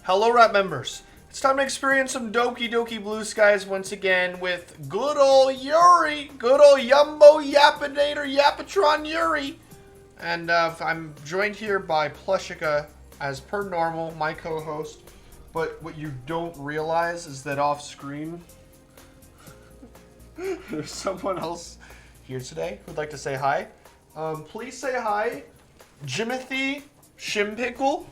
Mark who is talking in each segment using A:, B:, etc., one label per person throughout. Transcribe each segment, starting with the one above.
A: Hello, Rap members. It's time to experience some Doki Doki Blue Skies once again with good old Yuri, good old Yumbo Yapinator Yapatron Yuri. And I'm joined here by Plushika, as per normal, my co-host. But what you don't realize is that off screen, there's someone else here today who'd like to say hi. Please say hi, Jimothy Shimpickle.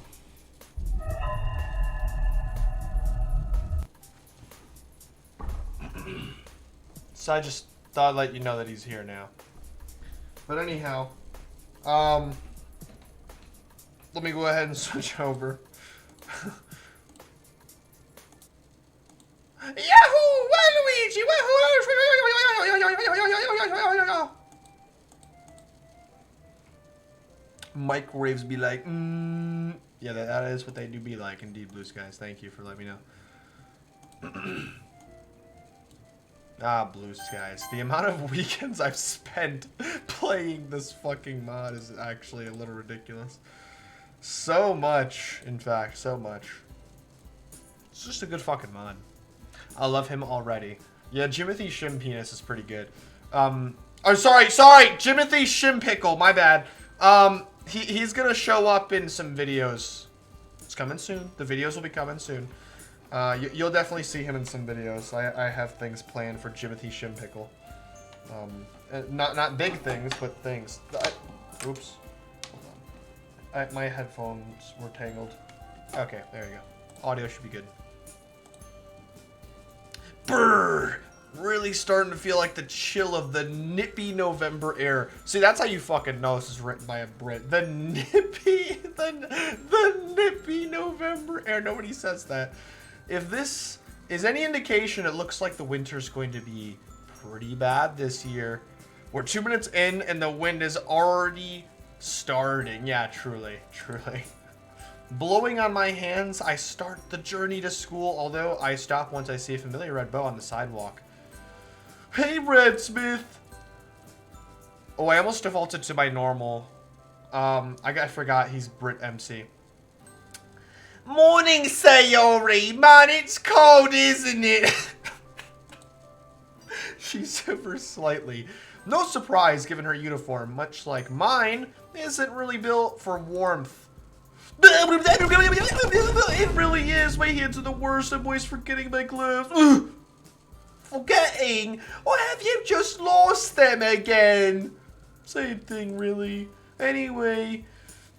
A: So I just thought I'd let you know that he's here now. But anyhow, let me go ahead and switch over. Yahoo! Waluigi! Wahoo! Microwaves be like, Yeah, that is what they do be like, indeed, Blue Skies. Thank you for letting me know. Blue Skies. The amount of weekends I've spent playing this fucking mod is actually a little ridiculous. So much, in fact, so much. It's just a good fucking mod. I love him already. Yeah, Jimothy Shimpenis is pretty good. Oh, sorry, Jimothy Shimpickle, my bad. He's gonna show up in some videos. It's coming soon. The videos will be coming soon. You'll definitely see him in some videos. I have things planned for Jimothy Shimpickle. Not big things, but things. Oops. Hold on. My headphones were tangled. Okay, there you go. Audio should be good. Brrr! Really starting to feel like the chill of the nippy November air. See, that's how you fucking know this is written by a Brit. The nippy November air. Nobody says that. If this is any indication, it looks like the winter's going to be pretty bad this year. We're 2 minutes in and the wind is already starting. Yeah, truly. Blowing on my hands, I start the journey to school, although I stop once I see a familiar red bow on the sidewalk. Hey, Red Smith! Oh, I almost defaulted to my normal. I forgot he's Brit MC. Morning, Sayori! Man, it's cold, isn't it? She shivers slightly. No surprise, given her uniform, much like mine, isn't really built for warmth. It really is. My hands are the worst. I'm always forgetting my gloves. Forgetting? Or have you just lost them again? Same thing, really. Anyway,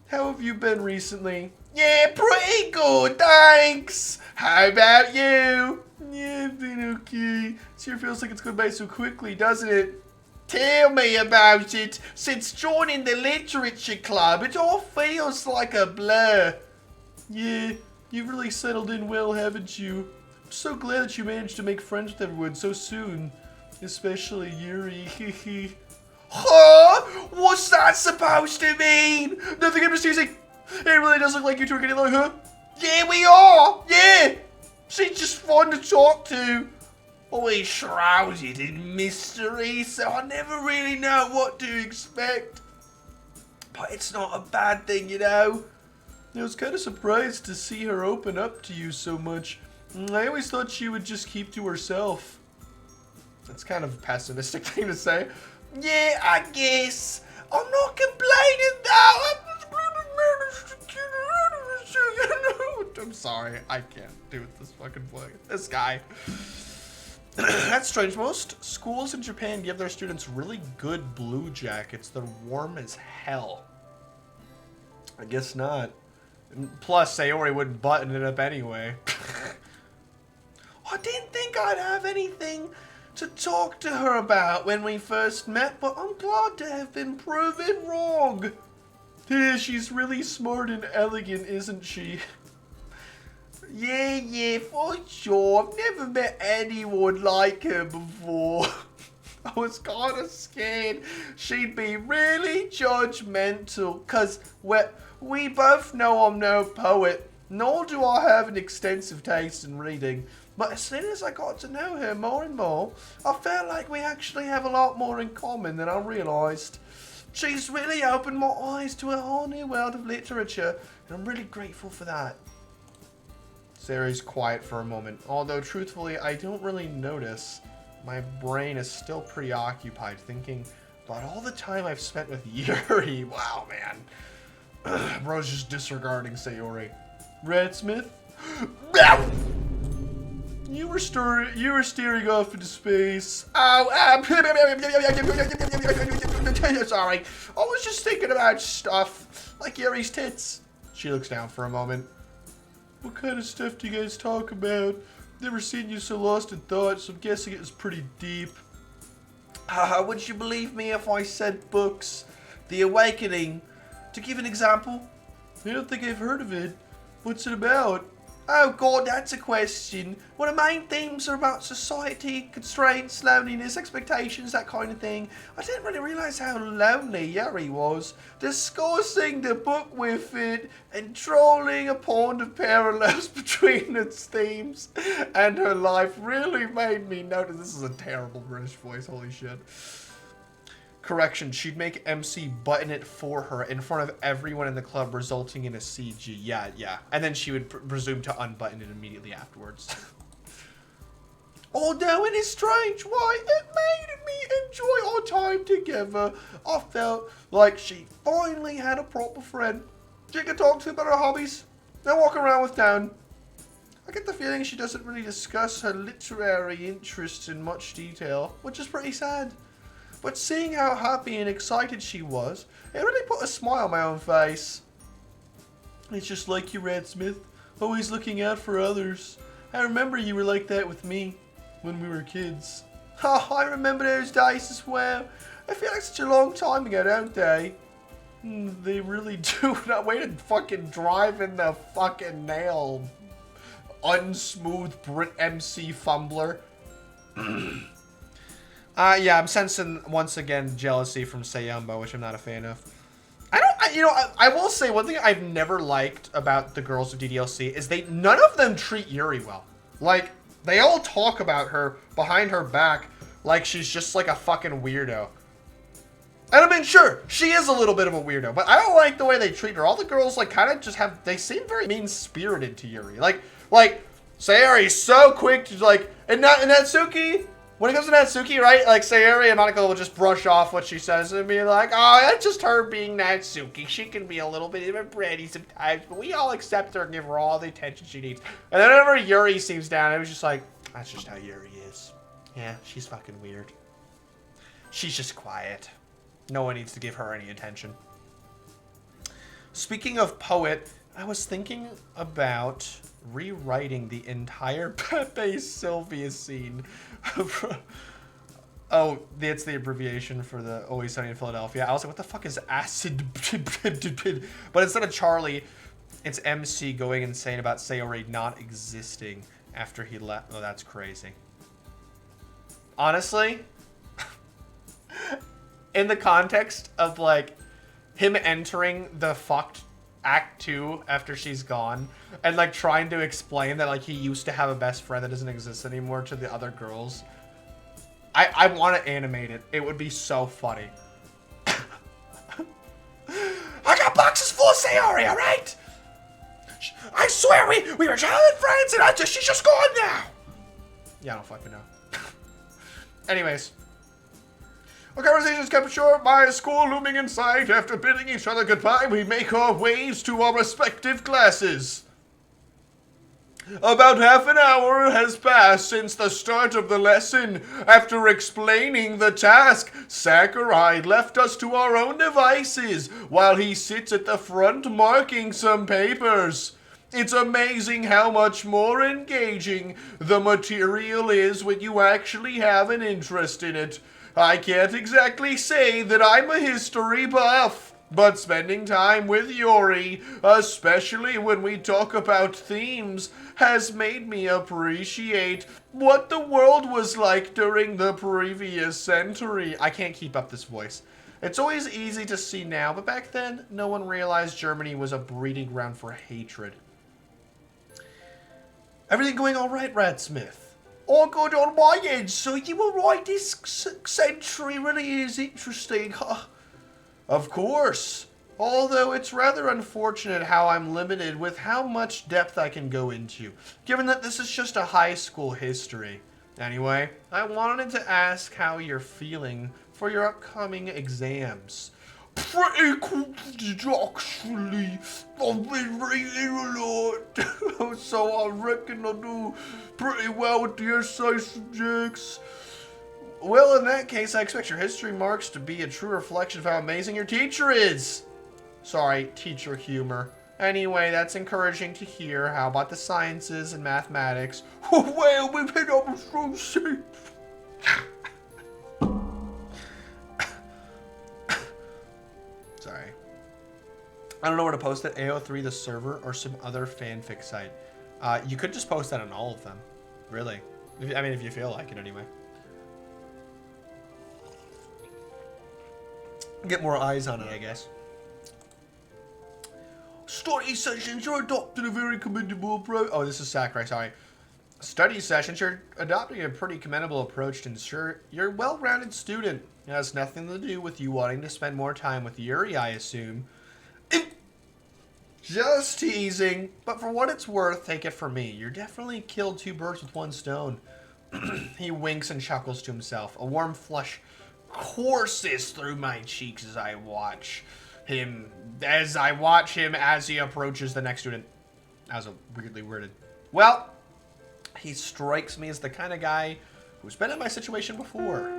A: how have you been recently? Yeah, pretty good, thanks. How about you? Yeah, I've been okay. Sure feels like it's going by so quickly, doesn't it? Tell me about it. Since joining the literature club, it all feels like a blur. Yeah, you've really settled in well, haven't you? I'm so glad that you managed to make friends with everyone so soon. Especially Yuri. Huh? What's that supposed to mean? Nothing, I'm just teasing. It really does look like you two are getting along, huh? Yeah, we are. Yeah. She's just fun to talk to. Always shrouded in mystery, so I never really know what to expect. But it's not a bad thing, you know. I was kind of surprised to see her open up to you so much. I always thought she would just keep to herself. That's kind of a pessimistic thing to say. Yeah, I guess. I'm not complaining though. I'm sorry, I can't do this fucking voice. This guy. That's strange. Most schools in Japan give their students really good blue jackets. They're warm as hell. I guess not. Plus, Sayori wouldn't button it up anyway. I didn't think I'd have anything to talk to her about when we first met, but I'm glad to have been proven wrong. Yeah, she's really smart and elegant, isn't she? Yeah, for sure. I've never met anyone like her before. I was kind of scared she'd be really judgmental, because we both know I'm no poet, nor do I have an extensive taste in reading. But as soon as I got to know her more and more, I felt like we actually have a lot more in common than I realised. She's really opened my eyes to a whole new world of literature, and I'm really grateful for that. Sayori's quiet for a moment. Although, truthfully, I don't really notice. My brain is still preoccupied, thinking about all the time I've spent with Yuri. Wow, man. Bro's just disregarding Sayori. Radsmith? You were steering off into space. Oh, sorry. I was just thinking about stuff, like Yuri's tits. She looks down for a moment. What kind of stuff do you guys talk about? Never seen you so lost in thought, so I'm guessing it was pretty deep. Would you believe me if I said books? The Awakening. To give an example? I don't think I've heard of it. What's it about? Oh god, that's a question. Well, the main themes are about society, constraints, loneliness, expectations, that kind of thing. I didn't really realise how lonely Yuri was. Discussing the book with it and trolling upon the parallels between its themes and her life really made me notice. This is a terrible British voice, holy shit. Correction, she'd make MC button it for her in front of everyone in the club, resulting in a CG. Yeah. And then she would presume to unbutton it immediately afterwards. Although it is strange why it made me enjoy our time together. I felt like she finally had a proper friend. She could talk to about her hobbies, then walk around with town. I get the feeling she doesn't really discuss her literary interests in much detail, which is pretty sad. But seeing how happy and excited she was, it really put a smile on my own face. It's just like you, Radsmith, always looking out for others. I remember you were like that with me when we were kids. Oh, I remember those days as well. I feel like such a long time ago, don't they? They really do. That way to fucking drive in the fucking nail. Unsmooth Brit MC fumbler. Yeah, I'm sensing, once again, jealousy from Sayumba, which I'm not a fan of. I will say one thing I've never liked about the girls of DDLC is none of them treat Yuri well. Like, they all talk about her behind her back like she's just like a fucking weirdo. And I mean, sure, she is a little bit of a weirdo, but I don't like the way they treat her. All the girls, like, kind of just they seem very mean-spirited to Yuri. Like, Sayori's so quick to, like, and Natsuki... When it comes to Natsuki, right, like, Sayori and Monica will just brush off what she says and be like, oh, that's just her being Natsuki. She can be a little bit of a bratty sometimes, but we all accept her and give her all the attention she needs. And then whenever Yuri seems down, it was just like, that's just how Yuri is. Yeah, she's fucking weird. She's just quiet. No one needs to give her any attention. Speaking of poet, I was thinking about rewriting the entire Pepe Sylvia scene. Oh, it's the abbreviation for the Always Sunny in Philadelphia. I was like, what the fuck is acid? But instead of Charlie, it's MC going insane about Sayori not existing after he left. Oh, that's crazy. Honestly, in the context of, like, him entering the fucked Act 2 after she's gone and, like, trying to explain that, like, he used to have a best friend that doesn't exist anymore to the other girls. I want to animate it. It would be so funny. I got boxes full of Sayori, alright? I swear we were childhood friends and she's just gone now. Yeah, I don't fucking know. Anyways. Our conversations kept short by a school looming in sight. After bidding each other goodbye, we make our ways to our respective classes. About half an hour has passed since the start of the lesson. After explaining the task, Sakurai left us to our own devices while he sits at the front marking some papers. It's amazing how much more engaging the material is when you actually have an interest in it. I can't exactly say that I'm a history buff, but spending time with Yuri, especially when we talk about themes, has made me appreciate what the world was like during the previous century. I can't keep up this voice. It's always easy to see now, but back then, no one realized Germany was a breeding ground for hatred. Everything going all right, Radsmith? All good on my end, so you were right, this century really is interesting. Of course. Although it's rather unfortunate how I'm limited with how much depth I can go into, given that this is just a high school history. Anyway, I wanted to ask how you're feeling for your upcoming exams. Pretty cool, actually. I've been reading a lot, so I reckon I'll do pretty well with the essay subjects. Well, in that case, I expect your history marks to be a true reflection of how amazing your teacher is. Sorry, teacher humor. Anyway, that's encouraging to hear. How about the sciences and mathematics? Well, we've hit up a strong shape. Sorry. I don't know where to post it. AO3, the server, or some other fanfic site. You could just post that on all of them. Really. I mean, if you feel like it anyway. Get more eyes on it, I guess. Study sessions, you're adopting a very commendable approach. Oh, this is Sakurai, sorry. Study sessions, you're adopting a pretty commendable approach to ensure you're a well-rounded student. It has nothing to do with you wanting to spend more time with Yuri, I assume. Just teasing, but for what it's worth, take it from me. You're definitely killed two birds with one stone. He winks and chuckles to himself. A warm flush courses through my cheeks as I watch him as he approaches the next student. That was a weirdly worded. Well, he strikes me as the kind of guy who's been in my situation before.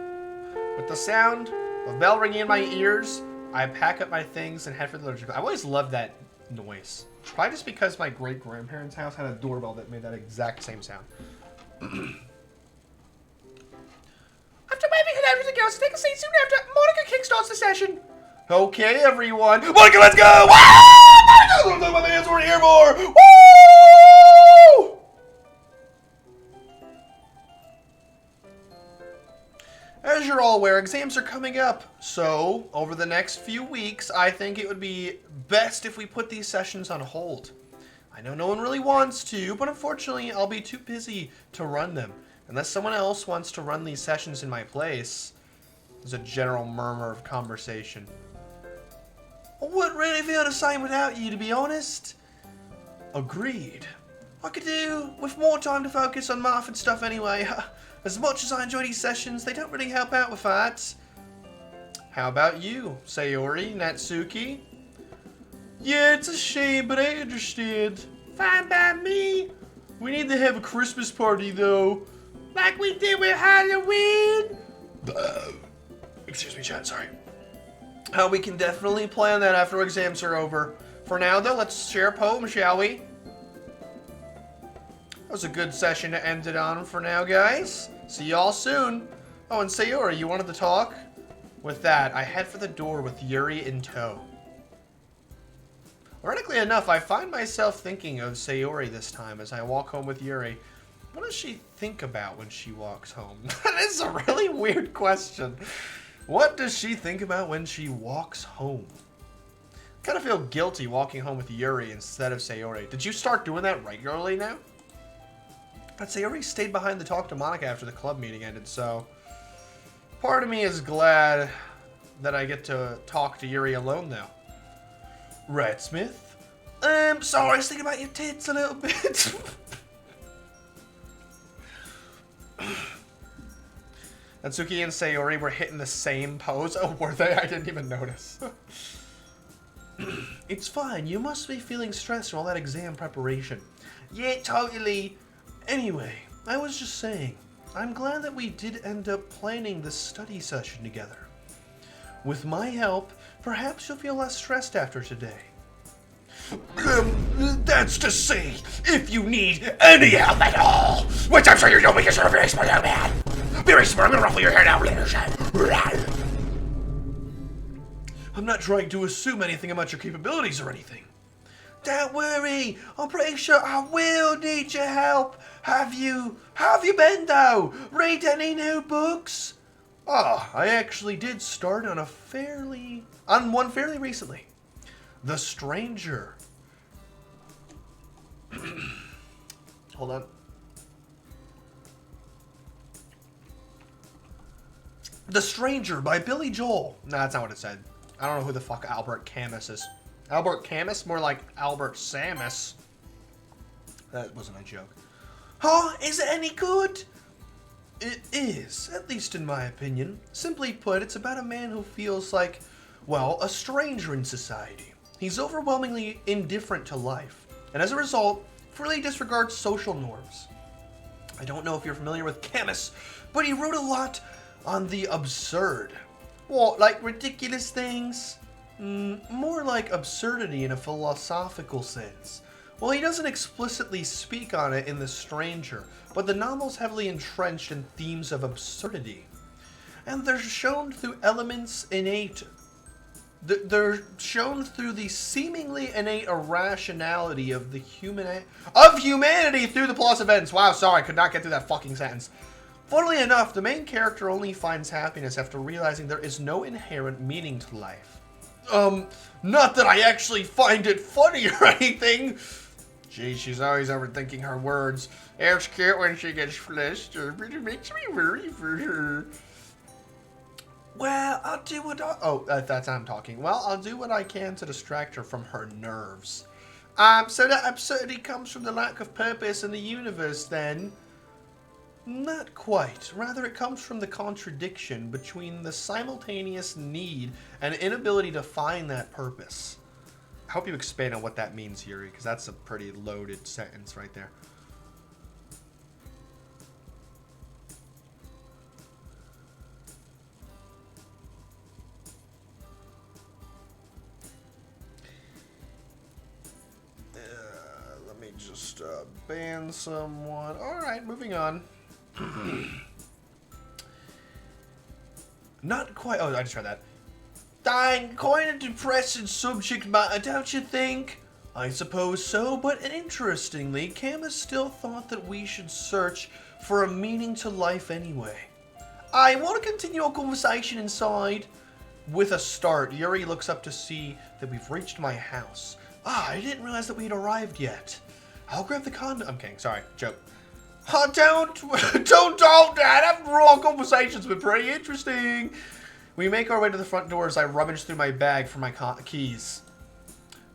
A: With the sound of bell ringing in my ears, I pack up my things and head for the literature. I always loved that noise. Probably just because my great-grandparents' house had a doorbell that made that exact same sound. After waving hello to the girls, take a seat soon after Monica kickstarts the session. Okay, everyone. Monica, let's go! Woo! Monica, my man's we're here for! Woo! As you're all aware, exams are coming up. So, over the next few weeks, I think it would be best if we put these sessions on hold. I know no one really wants to, but unfortunately, I'll be too busy to run them. Unless someone else wants to run these sessions in my place. There's a general murmur of conversation. I wouldn't really feel the same without you, to be honest. Agreed. I could do with more time to focus on math and stuff anyway. As much as I enjoy these sessions, they don't really help out with that. How about you, Sayori, Natsuki? Yeah, it's a shame, but I understand. Fine by me. We need to have a Christmas party, though. Like we did with Halloween. Excuse me, chat, sorry. We can definitely plan that after exams are over. For now, though, let's share a poem, shall we? That was a good session to end it on for now, guys. See y'all soon. Oh, and Sayori, you wanted to talk? With that, I head for the door with Yuri in tow. Ironically enough, I find myself thinking of Sayori this time as I walk home with Yuri. What does she think about when she walks home? That is a really weird question. What does she think about when she walks home? I kind of feel guilty walking home with Yuri instead of Sayori. Did you start doing that regularly now? But Sayori stayed behind to talk to Monica after the club meeting ended, so... Part of me is glad that I get to talk to Yuri alone now. Right, Smith? Sorry, I was thinking about your tits a little bit. Natsuki and Sayori were hitting the same pose. Oh, were they? I didn't even notice. It's fine. You must be feeling stressed from all that exam preparation. Yeah, totally. Anyway, I was just saying, I'm glad that we did end up planning this study session together. With my help, perhaps you'll feel less stressed after today. That's to say, if you need any help at all, which I'm sure you know because you're a very smart young man. Very smart, I'm gonna ruffle your hair now. I'm not trying to assume anything about your capabilities or anything. Don't worry, I'm pretty sure I will need your help. How have you been though? Read any new books? Oh, I actually did start on one fairly recently. The Stranger. Hold on. The Stranger by Billy Joel. No, that's not what it said. I don't know who the fuck Albert Camus is. Albert Camus? More like Albert Samus. That wasn't a joke. Huh? Is it any good? It is, at least in my opinion. Simply put, it's about a man who feels like, well, a stranger in society. He's overwhelmingly indifferent to life, and as a result, freely disregards social norms. I don't know if you're familiar with Camus, but he wrote a lot on the absurd. What, like ridiculous things? More like absurdity in a philosophical sense. Well, he doesn't explicitly speak on it in The Stranger, but the novel's heavily entrenched in themes of absurdity. And they're shown through elements innate. They're shown through the seemingly innate irrationality of humanity through the plus events. Wow, sorry, I could not get through that fucking sentence. Funnily enough, the main character only finds happiness after realizing there is no inherent meaning to life. Not that I actually find it funny or anything. Gee, she's always overthinking her words. It's cute when she gets flustered, but it makes me worry for her. Well, I'll do what I... Oh, that's I'm talking. Well, I'll do what I can to distract her from her nerves. So that absurdity comes from the lack of purpose in the universe, then? Not quite. Rather, it comes from the contradiction between the simultaneous need and inability to find that purpose. I hope you expand on what that means, Yuri, because that's a pretty loaded sentence right there. Let me just ban someone. Alright, moving on. Not quite. Oh, I just read that. Dang, quite a depressing subject matter, don't you think? I suppose so, but interestingly, Camus still thought that we should search for a meaning to life anyway. I want to continue our conversation inside. With a start, Yuri looks up to see that we've reached my house. I didn't realize that we'd arrived yet. I'll grab the condom. I'm kidding, sorry, joke. Don't talk, Dad. After all, conversation's been pretty interesting. We make our way to the front door as I rummage through my bag for my keys.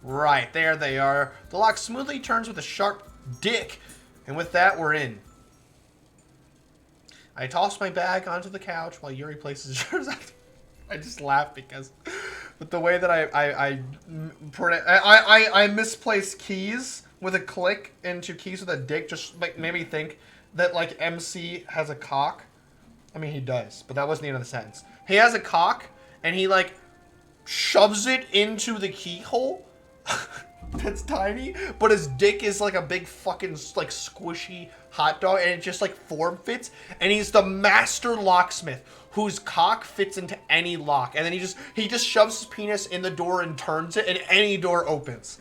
A: Right, there they are. The lock smoothly turns with a sharp dick, and with that, we're in. I toss my bag onto the couch while Yuri places hers. I just laugh because with the way that I misplace keys with a click into keys with a dick just like made me think that like MC has a cock. I mean, he does, but that wasn't the end of the sentence. He has a cock, and he like shoves it into the keyhole. That's tiny, but his dick is like a big fucking like squishy hot dog, and it just like form fits. And he's the master locksmith whose cock fits into any lock, and then he just shoves his penis in the door and turns it, and any door opens.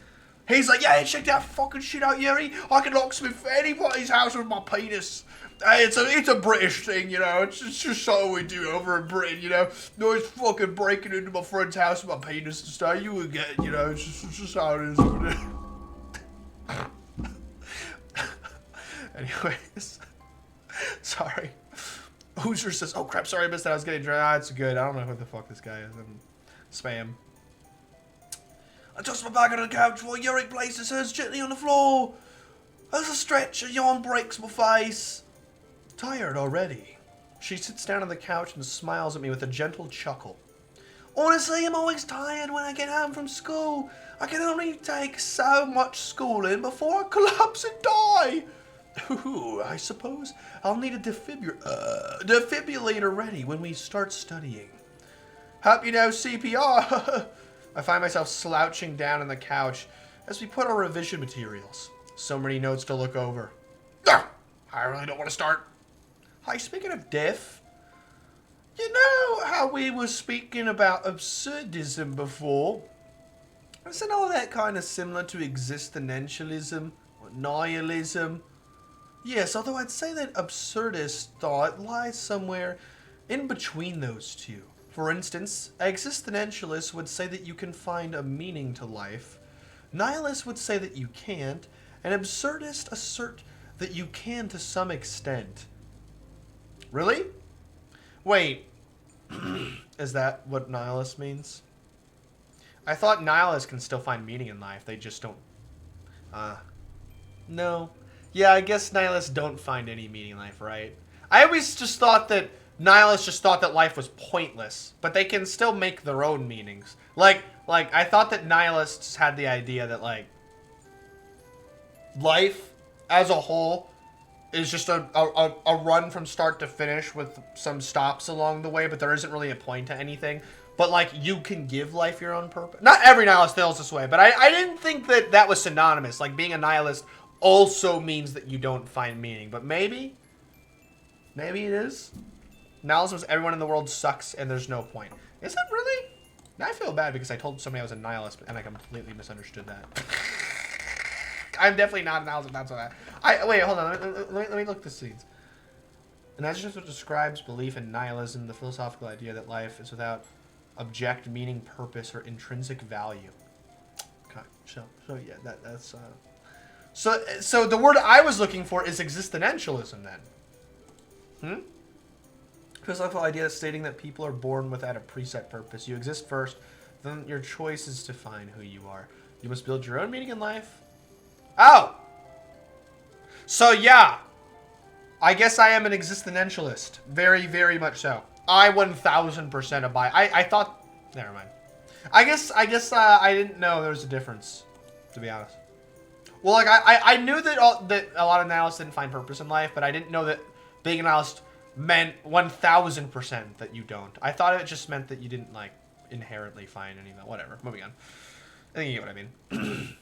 A: He's like, yeah, check that fucking shit out, Yuri. I can locksmith anybody's house with my penis. It's a British thing, you know. It's just something we do over in Britain, you know. No, it's fucking breaking into my friend's house with my penis and stuff. You would get it, you know. It's just how it is. Anyways, sorry. Hoosier says, "Oh crap, sorry, I missed that. I was getting dry. It's good. I don't know who the fuck this guy is. I'm spam." I toss my bag on the couch while Yuri places hers gently on the floor. As a stretch, a yawn breaks my face. Tired already. She sits down on the couch and smiles at me with a gentle chuckle. Honestly, I'm always tired when I get home from school. I can only take so much schooling before I collapse and die. Ooh, I suppose I'll need a defibrillator ready when we start studying. Hope you know CPR. I find myself slouching down on the couch as we put our revision materials. So many notes to look over. I really don't want to start. Hi, speaking of death, you know how we were speaking about absurdism before? Isn't all that kind of similar to existentialism or nihilism? Yes, although I'd say that absurdist thought lies somewhere in between those two. For instance, existentialists would say that you can find a meaning to life, nihilists would say that you can't, and absurdists assert that you can to some extent. Really? Wait, is that what nihilist means? I thought nihilists can still find meaning in life. They just don't. No. Yeah, I guess nihilists don't find any meaning in life, right? I always just thought that nihilists just thought that life was pointless, but they can still make their own meanings. Like I thought that nihilists had the idea that, like, life as a whole is just a run from start to finish with some stops along the way, but there isn't really a point to anything. But, like, you can give life your own purpose. Not every nihilist feels this way, but I didn't think that that was synonymous. Like, being a nihilist also means that you don't find meaning. But maybe it is. Nihilism is everyone in the world sucks and there's no point. Is it really? I feel bad because I told somebody I was a nihilist and I completely misunderstood that. I'm definitely not a nihilist. That's what wait, hold on. Let me look at the scenes. An adjective describes belief in nihilism, the philosophical idea that life is without object, meaning, purpose, or intrinsic value. Okay, so yeah, that's so the word I was looking for is existentialism then. Philosophical idea stating that people are born without a preset purpose. You exist first, then your choice is to find who you are. You must build your own meaning in life. Oh! So yeah, I guess I am an existentialist. Very, very much so. I 1000% abide. I thought... Never mind. I guess I didn't know there was a difference, to be honest. Well, like, I knew that, that a lot of nihilists didn't find purpose in life, but I didn't know that being a nihilist meant 1000% that you don't. I thought it just meant that you didn't, like, inherently find any of that. Whatever. Moving on. I think you get what I mean.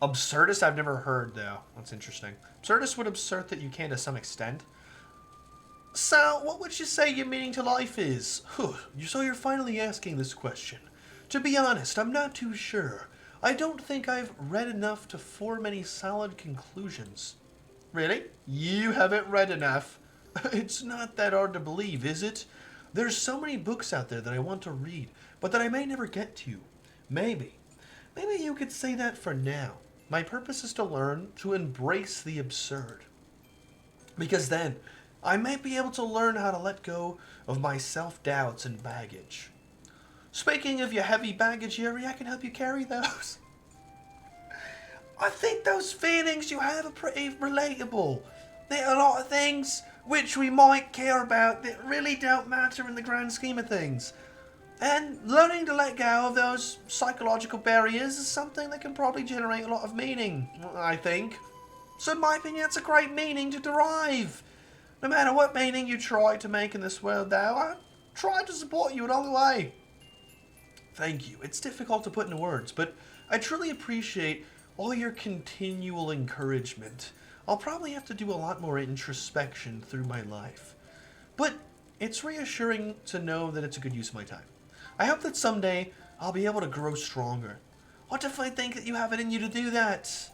A: Absurdist I've never heard, though. That's interesting. Absurdist would assert that you can to some extent. So, what would you say your meaning to life is? So you're finally asking this question. To be honest, I'm not too sure. I don't think I've read enough to form any solid conclusions. Really? You haven't read enough? It's not that hard to believe, is it? There's so many books out there that I want to read, but that I may never get to. Maybe you could say that for now. My purpose is to learn to embrace the absurd. Because then, I might be able to learn how to let go of my self-doubts and baggage. Speaking of your heavy baggage, Yuri, I can help you carry those. I think those feelings you have are pretty relatable. There are a lot of things which we might care about that really don't matter in the grand scheme of things. And learning to let go of those psychological barriers is something that can probably generate a lot of meaning, I think. So in my opinion, that's a great meaning to derive. No matter what meaning you try to make in this world, though, I try to support you along the way. Thank you. It's difficult to put into words, but I truly appreciate all your continual encouragement. I'll probably have to do a lot more introspection through my life. But it's reassuring to know that it's a good use of my time. I hope that someday I'll be able to grow stronger. What if I think that you have it in you to do that?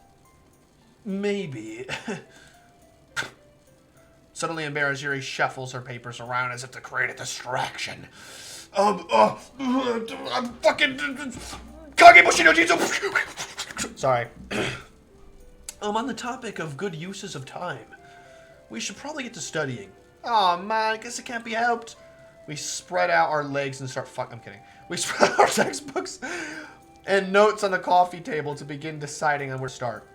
A: Maybe. Suddenly embarrassed, Yuri shuffles her papers around as if to create a distraction. I'm fucking... Kagebushi no Jutsu! Sorry. On the topic of good uses of time, we should probably get to studying. Oh man, I guess it can't be helped. We spread out our legs and start I'm kidding. We spread out our textbooks and notes on the coffee table to begin deciding on where to start.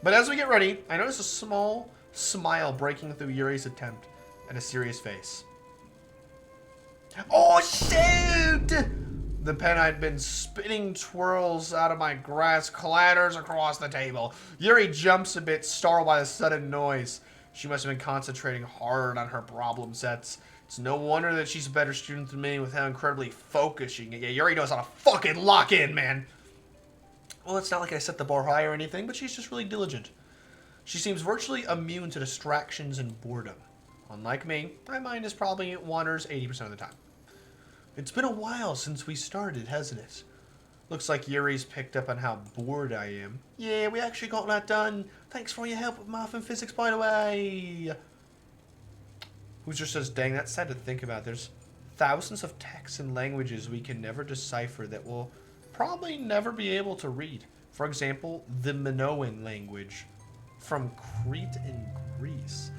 A: But as we get ready, I notice a small smile breaking through Yuri's attempt at a serious face. Oh shoot! The pen I'd been spinning twirls out of my grasp clatters across the table. Yuri jumps a bit, startled by the sudden noise. She must have been concentrating hard on her problem sets. It's no wonder that she's a better student than me with how incredibly focused she can get. Yuri knows how to fucking lock in, man. Well, it's not like I set the bar high or anything, but she's just really diligent. She seems virtually immune to distractions and boredom. Unlike me, my mind is probably wanders 80% of the time. It's been a while since we started, hasn't it? Looks like Yuri's picked up on how bored I am. Yeah, we actually got that done. Thanks for your help with math and physics, by the way. Hoosier says, dang, that's sad to think about. There's thousands of texts and languages we can never decipher that we'll probably never be able to read. For example, the Minoan language from Crete and Greece.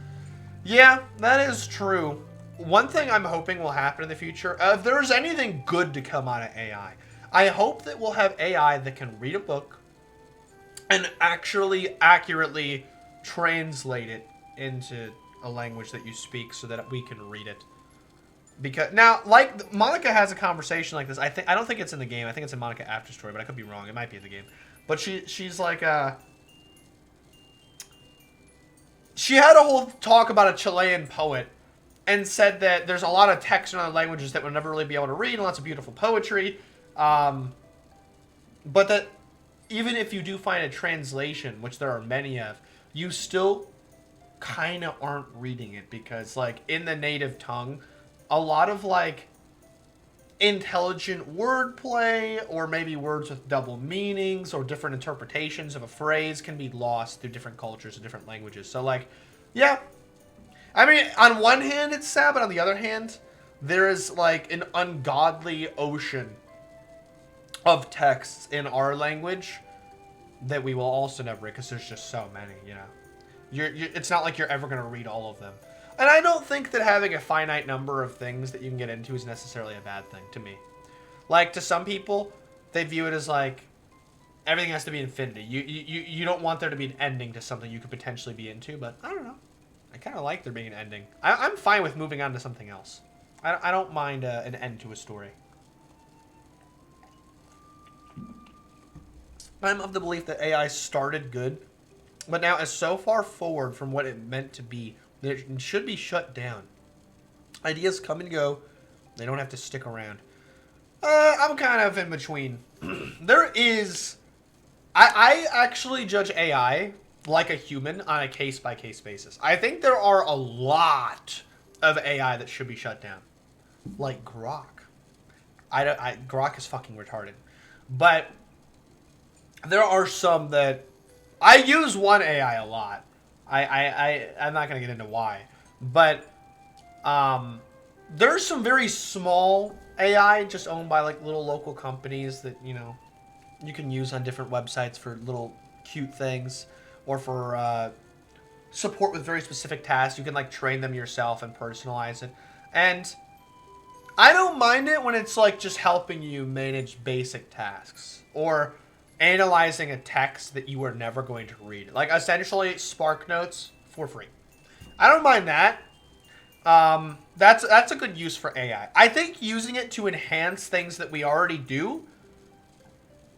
A: Yeah, that is true. one thing I'm hoping will happen in the future, if there's anything good to come out of AI, I hope that we'll have AI that can read a book and actually accurately translate it into a language that you speak so that we can read it. Because now, like, Monica has a conversation like this. I don't think it's in the game. I think it's in Monica After Story, but I could be wrong. It might be in the game. But she's like she had a whole talk about a Chilean poet and said that there's a lot of text in other languages that we'll never really be able to read and lots of beautiful poetry. But that even if you do find a translation, which there are many of, you still kind of aren't reading it because, like, in the native tongue, a lot of, like, intelligent wordplay or maybe words with double meanings or different interpretations of a phrase can be lost through different cultures and different languages. So, like, yeah. I mean, on one hand, it's sad, but on the other hand, there is, like, an ungodly ocean of texts in our language that we will also never read because there's just so many, you know. It's not like you're ever going to read all of them. And I don't think that having a finite number of things that you can get into is necessarily a bad thing to me. Like, to some people, they view it as like everything has to be infinity. You don't want there to be an ending to something you could potentially be into, but I don't know. I kind of like there being an ending. I'm fine with moving on to something else. I don't mind an end to a story. I'm of the belief that AI started good, but now is so far forward from what it meant to be that it should be shut down. Ideas come and go. They don't have to stick around. I'm kind of in between. There is... I actually judge AI like a human on a case-by-case basis. I think there are a lot of AI that should be shut down. Like Grok. Grok is fucking retarded. But there are some that... I use one AI a lot. I'm not going to get into why. But there's some very small AI just owned by like little local companies that, you know, you can use on different websites for little cute things or for support with very specific tasks. You can like train them yourself and personalize it. And I don't mind it when it's like just helping you manage basic tasks or analyzing a text that you were never going to read. Like, essentially, Spark Notes for free. I don't mind that. That's a good use for AI. I think using it to enhance things that we already do,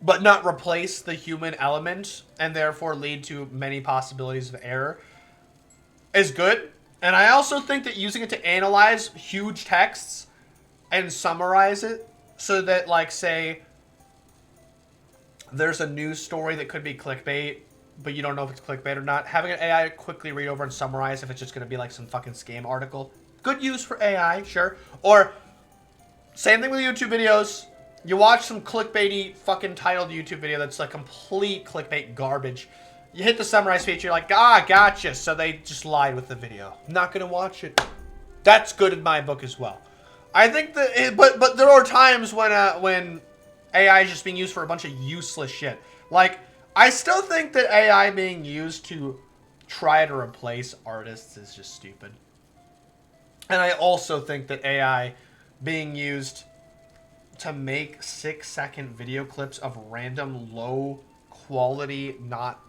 A: but not replace the human element, and therefore lead to many possibilities of error, is good. And I also think that using it to analyze huge texts and summarize it so that, like, say, there's a news story that could be clickbait, but you don't know if it's clickbait or not. Having an AI quickly read over and summarize if it's just going to be like some fucking scam article. Good use for AI, sure. Or, same thing with YouTube videos. You watch some clickbaity fucking titled YouTube video that's like complete clickbait garbage. You hit the summarize feature, you're like, gotcha. So they just lied with the video. Not going to watch it. That's good in my book as well. I think that, but there are times when AI is just being used for a bunch of useless shit. Like, I still think that AI being used to try to replace artists is just stupid. And I also think that AI being used to make 6-second video clips of random low quality, not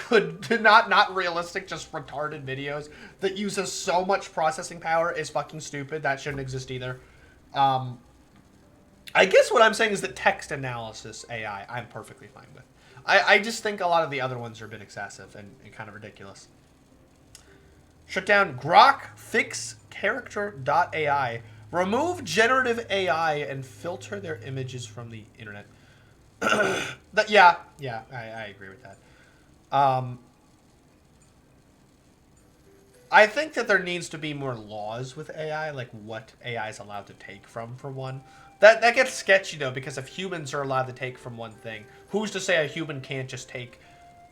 A: good, not realistic, just retarded videos that uses so much processing power is fucking stupid. That shouldn't exist either. I guess what I'm saying is that text analysis AI, I'm perfectly fine with. I just think a lot of the other ones are a bit excessive and kind of ridiculous. Shut down Grok, fix character.ai, remove generative AI, and filter their images from the internet. Yeah, I agree with that. I think that there needs to be more laws with AI, like what AI is allowed to take from, for one. That gets sketchy, though, because if humans are allowed to take from one thing, who's to say a human can't just take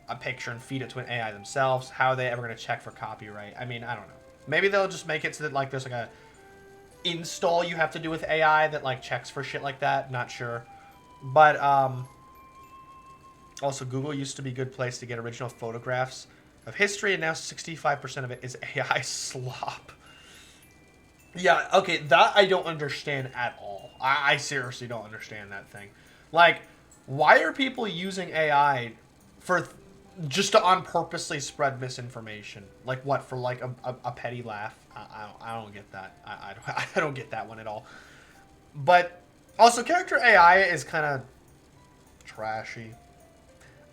A: a picture and feed it to an AI themselves? How are they ever going to check for copyright? I mean, I don't know. Maybe they'll just make it so that, like, there's, like, a install you have to do with AI that, like, checks for shit like that. Not sure. But, also, Google used to be a good place to get original photographs of history, and now 65% of it is AI slop. Yeah, okay, that I don't understand at all. I seriously don't understand that thing. Like, why are people using AI for just to on purposely spread misinformation? Like what, for like a petty laugh? I don't get that. I don't get that one at all. But also, character AI is kind of trashy.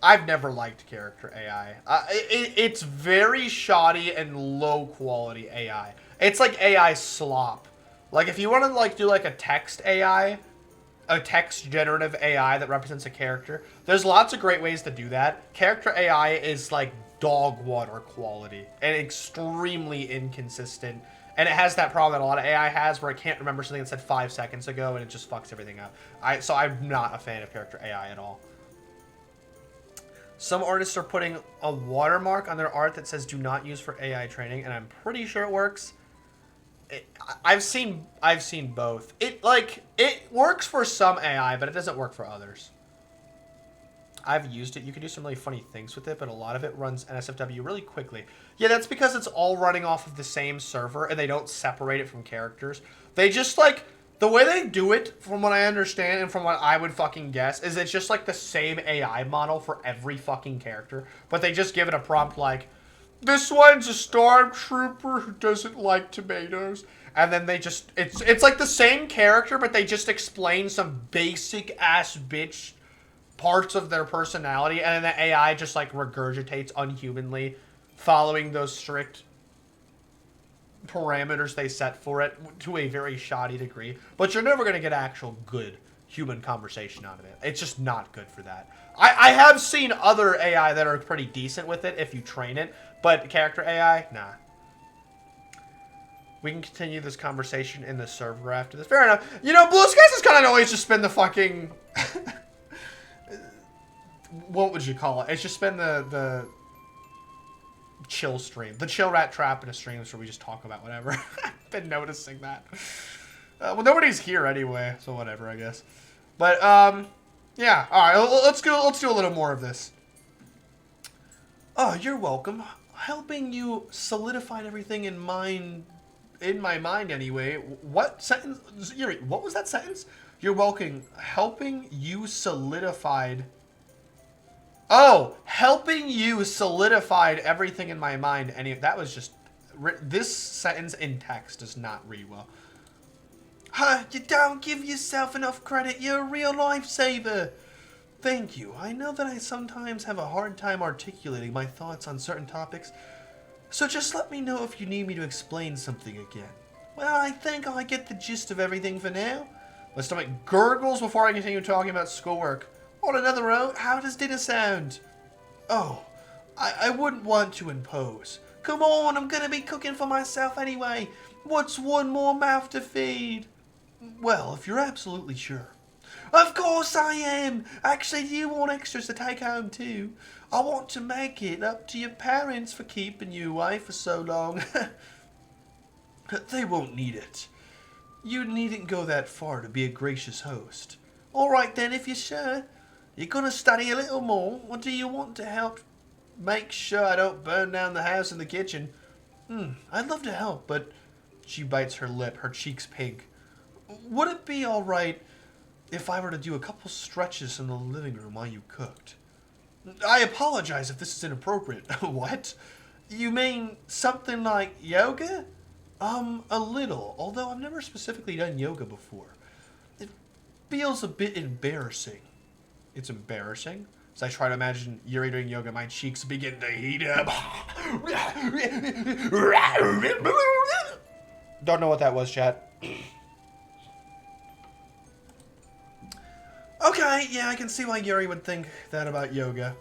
A: I've never liked character AI. It's very shoddy and low quality AI. It's like AI slop. Like if you want to like do like a text AI, a text generative AI that represents a character, there's lots of great ways to do that. Character AI is like dog water quality and extremely inconsistent. And it has that problem that a lot of AI has where it can't remember something that said 5 seconds ago and it just fucks everything up. So I'm not a fan of character AI at all. Some artists are putting a watermark on their art that says "Do not use for AI training," and I'm pretty sure it works. I've seen both. It works for some AI, but it doesn't work for others. I've used it. You can do some really funny things with it, but a lot of it runs NSFW really quickly. Yeah, that's because it's all running off of the same server, and they don't separate it from characters. They just, like, the way they do it, from what I understand and from what I would fucking guess, is it's just, like, the same AI model for every fucking character, but they just give it a prompt like, this one's a stormtrooper who doesn't like tomatoes. And then they just, it's like the same character, but they just explain some basic ass bitch parts of their personality, and then the AI just like regurgitates unhumanly, following those strict parameters they set for it to a very shoddy degree. But you're never going to get actual good human conversation out of it. It's just not good for that. I have seen other AI that are pretty decent with it if you train it, but character AI, nah. We can continue this conversation in the server after this. Fair enough. You know, Blue Skies has kind of always just been the fucking... what would you call it? It's just been the chill stream. The chill Ratrapina streams where we just talk about whatever. I've been noticing that. Well, nobody's here anyway, so whatever, I guess. But, yeah. Alright, let's do a little more of this. Oh, you're welcome. Helping you solidified everything in my mind anyway. What sentence? Yuri, what was that sentence? You're welcome. Helping you solidified... Oh, helping you solidified everything in my mind. That was just... This sentence in text does not read well. Huh, you don't give yourself enough credit. You're a real lifesaver. Thank you. I know that I sometimes have a hard time articulating my thoughts on certain topics, so just let me know if you need me to explain something again. Well, I think I get the gist of everything for now. My stomach gurgles before I continue talking about schoolwork. On another note, how does dinner sound? Oh, I wouldn't want to impose. Come on, I'm gonna be cooking for myself anyway. What's one more mouth to feed? Well, if you're absolutely sure. Of course I am. Actually, do you want extras to take home too? I want to make it up to your parents for keeping you away for so long. They won't need it. You needn't go that far to be a gracious host. All right then, if you're sure. You're going to study a little more, or do you want to help make sure I don't burn down the house and the kitchen? I'd love to help, but... She bites her lip, her cheeks pink. Would it be all right if I were to do a couple stretches in the living room while you cooked? I apologize if this is inappropriate. What? You mean something like yoga? A little, although I've never specifically done yoga before. It feels a bit embarrassing. It's embarrassing? As I try to imagine Yuri doing yoga, my cheeks begin to heat up. Don't know what that was, chat. Okay, yeah, I can see why Yuri would think that about yoga.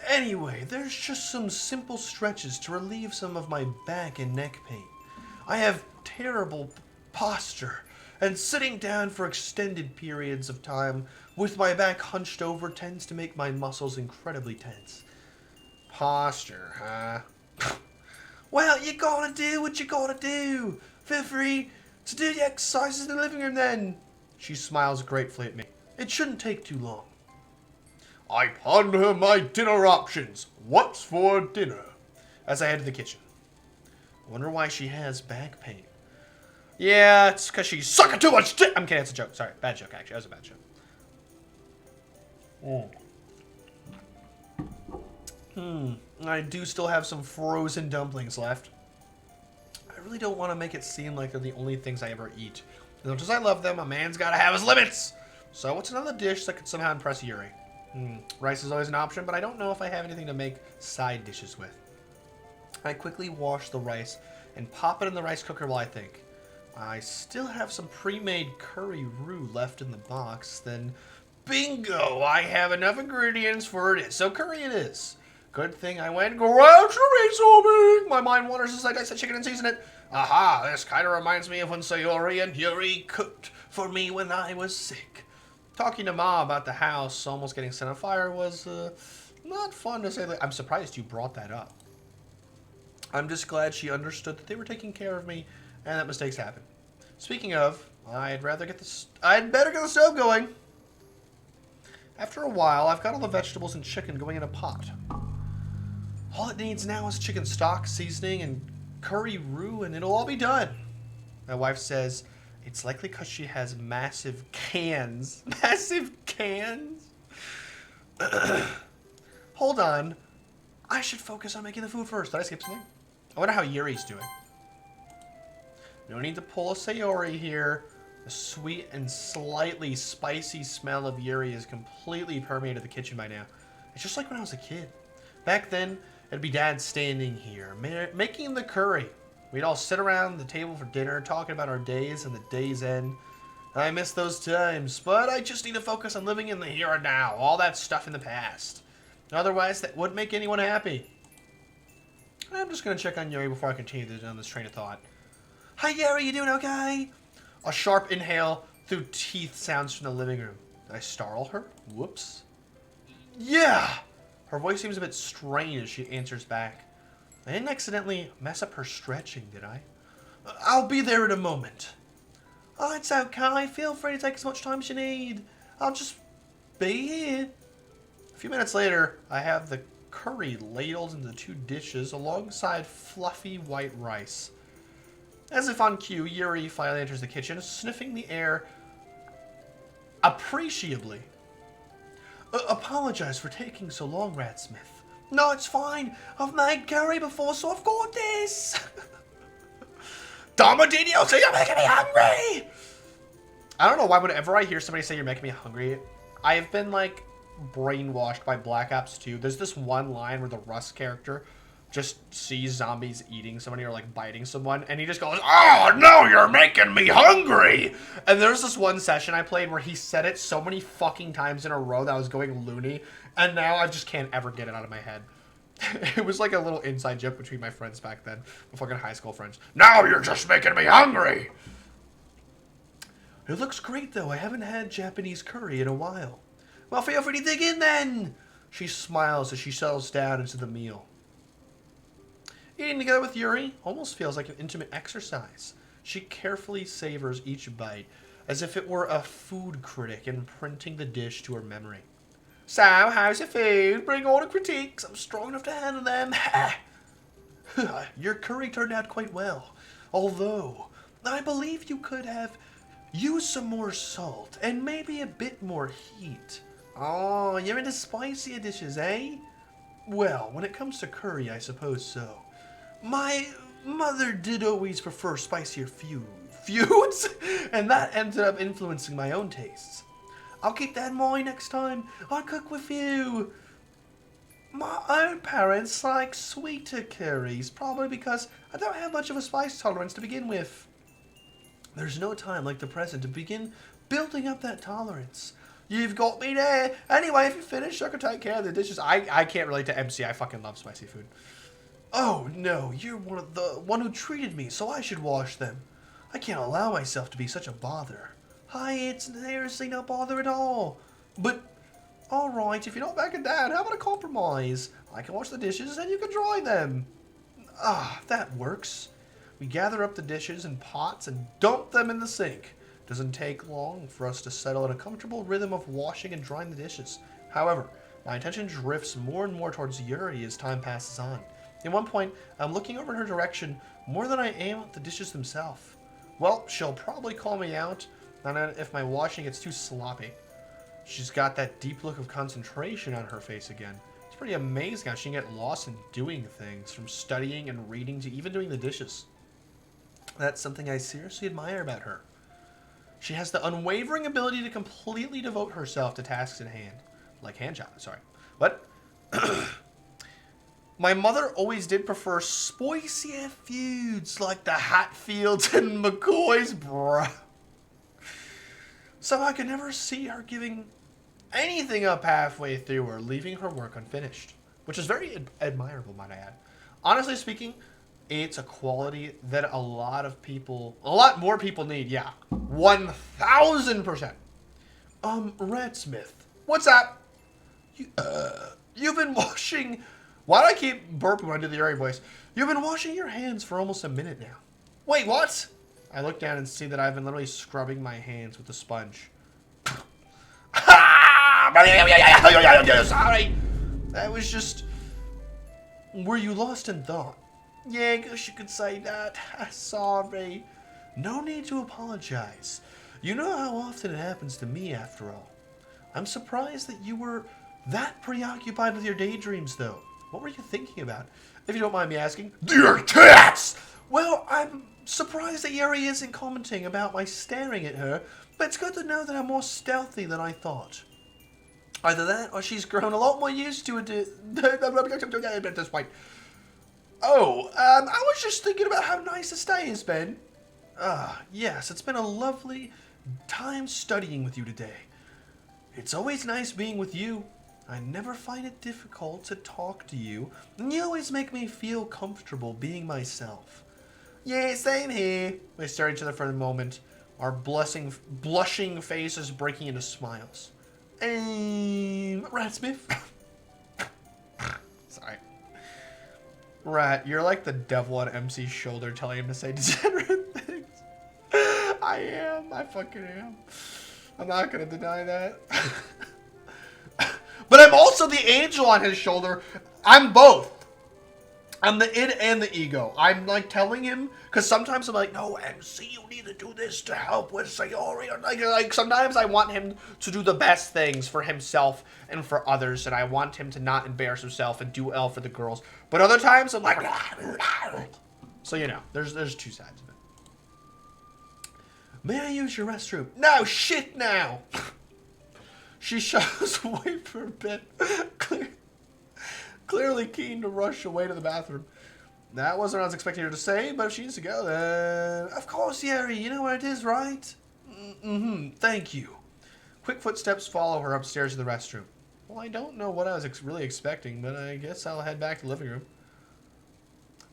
A: Anyway, there's just some simple stretches to relieve some of my back and neck pain. I have terrible posture, and sitting down for extended periods of time with my back hunched over tends to make my muscles incredibly tense. Posture, huh? Well, you gotta do what you gotta do. Feel free to do the exercises in the living room then. She smiles gratefully at me. It shouldn't take too long. I ponder my dinner options. What's for dinner? As I head to the kitchen. I wonder why she has back pain. Yeah, it's because she's sucking too much dick. I'm kidding, it's a joke. Sorry, bad joke, actually. That was a bad joke. I do still have some frozen dumplings left. I really don't want to make it seem like they're the only things I ever eat. As much as I love them, a man's got to have his limits. So what's another dish that could somehow impress Yuri? Rice is always an option, but I don't know if I have anything to make side dishes with. I quickly wash the rice and pop it in the rice cooker while I think. I still have some pre-made curry roux left in the box, then bingo! I have enough ingredients for it. So curry it is. Good thing I went grocery shopping. My mind wanders as I dice the chicken and season it. Aha, this kind of reminds me of when Sayori and Yuri cooked for me when I was sick. Talking to Mom about the house almost getting set on fire was not fun to say. I'm surprised you brought that up. I'm just glad she understood that they were taking care of me and that mistakes happen. Speaking of, I'd better get the stove going. After a while, I've got all the vegetables and chicken going in a pot. All it needs now is chicken stock, seasoning, and curry roux, and it'll all be done. My wife says it's likely because she has massive cans. Massive cans? Hold on. I should focus on making the food first. Did I skip something? I wonder how Yuri's doing. No need to pull a Sayori here. The sweet and slightly spicy smell of Yuri has completely permeated the kitchen by now. It's just like when I was a kid. Back then, it'd be Dad standing here, making the curry. We'd all sit around the table for dinner, talking about our days and the day's end. I miss those times, but I just need to focus on living in the here and now. All that stuff in the past. Otherwise, that wouldn't make anyone happy. I'm just going to check on Yuri before I continue on this train of thought. Hi, Yuri, you doing okay? A sharp inhale through teeth sounds from the living room. Did I startle her? Whoops. Yeah! Her voice seems a bit strained as she answers back. I didn't accidentally mess up her stretching, did I? I'll be there in a moment. Oh, it's okay. Feel free to take as much time as you need. I'll just be here. A few minutes later, I have the curry ladled into 2 dishes alongside fluffy white rice. As if on cue, Yuri finally enters the kitchen, sniffing the air appreciably. Apologize for taking so long, Ratsmith. No, it's fine. I've made curry before, so I've got this. Dama ddlc, you're making me hungry! I don't know why whenever I hear somebody say you're making me hungry, I've been, like, brainwashed by Black Ops 2. There's this one line where the Rust character just sees zombies eating somebody or, like, biting someone, and he just goes, "Oh, no, you're making me hungry!" And there's this one session I played where he said it so many fucking times in a row that I was going loony, and now I just can't ever get it out of my head. It was like a little inside joke between my friends back then, my fucking high school friends. Now you're just making me hungry! It looks great, though. I haven't had Japanese curry in a while. Well, feel free to dig in, then! She smiles as she settles down into the meal. Eating together with Yuri almost feels like an intimate exercise. She carefully savors each bite, as if it were a food critic imprinting the dish to her memory. So, how's your food? Bring all the critiques. I'm strong enough to handle them. Your curry turned out quite well. Although, I believe you could have used some more salt and maybe a bit more heat. Oh, you're into spicier dishes, eh? Well, when it comes to curry, I suppose so. My mother did always prefer spicier foods, and that ended up influencing my own tastes. I'll keep that in mind next time I cook with you. My own parents like sweeter curries, probably because I don't have much of a spice tolerance to begin with. There's no time like the present to begin building up that tolerance. You've got me there. Anyway, if you finish, I can take care of the dishes. I can't relate to MC. I fucking love spicy food. Oh, no, you're one who treated me, so I should wash them. I can't allow myself to be such a bother. Hi, it's seriously no bother at all. But, alright, if you're not backing down, how about a compromise? I can wash the dishes and you can dry them. Ah, that works. We gather up the dishes and pots and dump them in the sink. Doesn't take long for us to settle in a comfortable rhythm of washing and drying the dishes. However, my attention drifts more and more towards Yuri as time passes on. At one point, I'm looking over in her direction more than I am at the dishes themselves. Well, she'll probably call me out if my washing gets too sloppy. She's got that deep look of concentration on her face again. It's pretty amazing how she can get lost in doing things, from studying and reading to even doing the dishes. That's something I seriously admire about her. She has the unwavering ability to completely devote herself to tasks at hand. Like hand job, sorry. What? My mother always did prefer spicier foods like the Hatfields and McCoys, bruh. So I could never see her giving anything up halfway through or leaving her work unfinished, which is very admirable, might I add. Honestly speaking, it's a quality that a lot more people need, yeah. 1000%. Ratsmith, what's up? You've been washing... Why do I keep burping when I do the Yuri voice? You've been washing your hands for almost a minute now. Wait, what? I look down and see that I've been literally scrubbing my hands with a sponge. Sorry. That was just... Were you lost in thought? Yeah, I guess you could say that. Sorry. No need to apologize. You know how often it happens to me, after all. I'm surprised that you were that preoccupied with your daydreams, though. What were you thinking about? If you don't mind me asking. Dear cats! Well, I'm surprised that Yuri isn't commenting about my staring at her, but it's good to know that I'm more stealthy than I thought. Either that, or she's grown a lot more used to it at this point. Oh, I was just thinking about how nice this day has been. Yes, it's been a lovely time studying with you today. It's always nice being with you. I never find it difficult to talk to you, and you always make me feel comfortable being myself. Yeah, same here. We stare at each other for a moment, our blushing faces breaking into smiles. Ratsmith. Sorry. Rat, you're like the devil on MC's shoulder telling him to say degenerate things. I am. I fucking am. I'm not gonna deny that. But I'm also the angel on his shoulder. I'm both. I'm the id and the ego. I'm like telling him, because sometimes I'm like, no, MC, you need to do this to help with Sayori. Like sometimes I want him to do the best things for himself and for others, and I want him to not embarrass himself and do well for the girls. But other times I'm like, so you know, there's two sides of it. May I use your restroom? No, shit now. She shows away for a bit, clearly keen to rush away to the bathroom. That wasn't what I was expecting her to say, but if she needs to go, then... Of course, Yuri, you know what it is, right? Thank you. Quick footsteps follow her upstairs to the restroom. Well, I don't know what I was really expecting, but I guess I'll head back to the living room.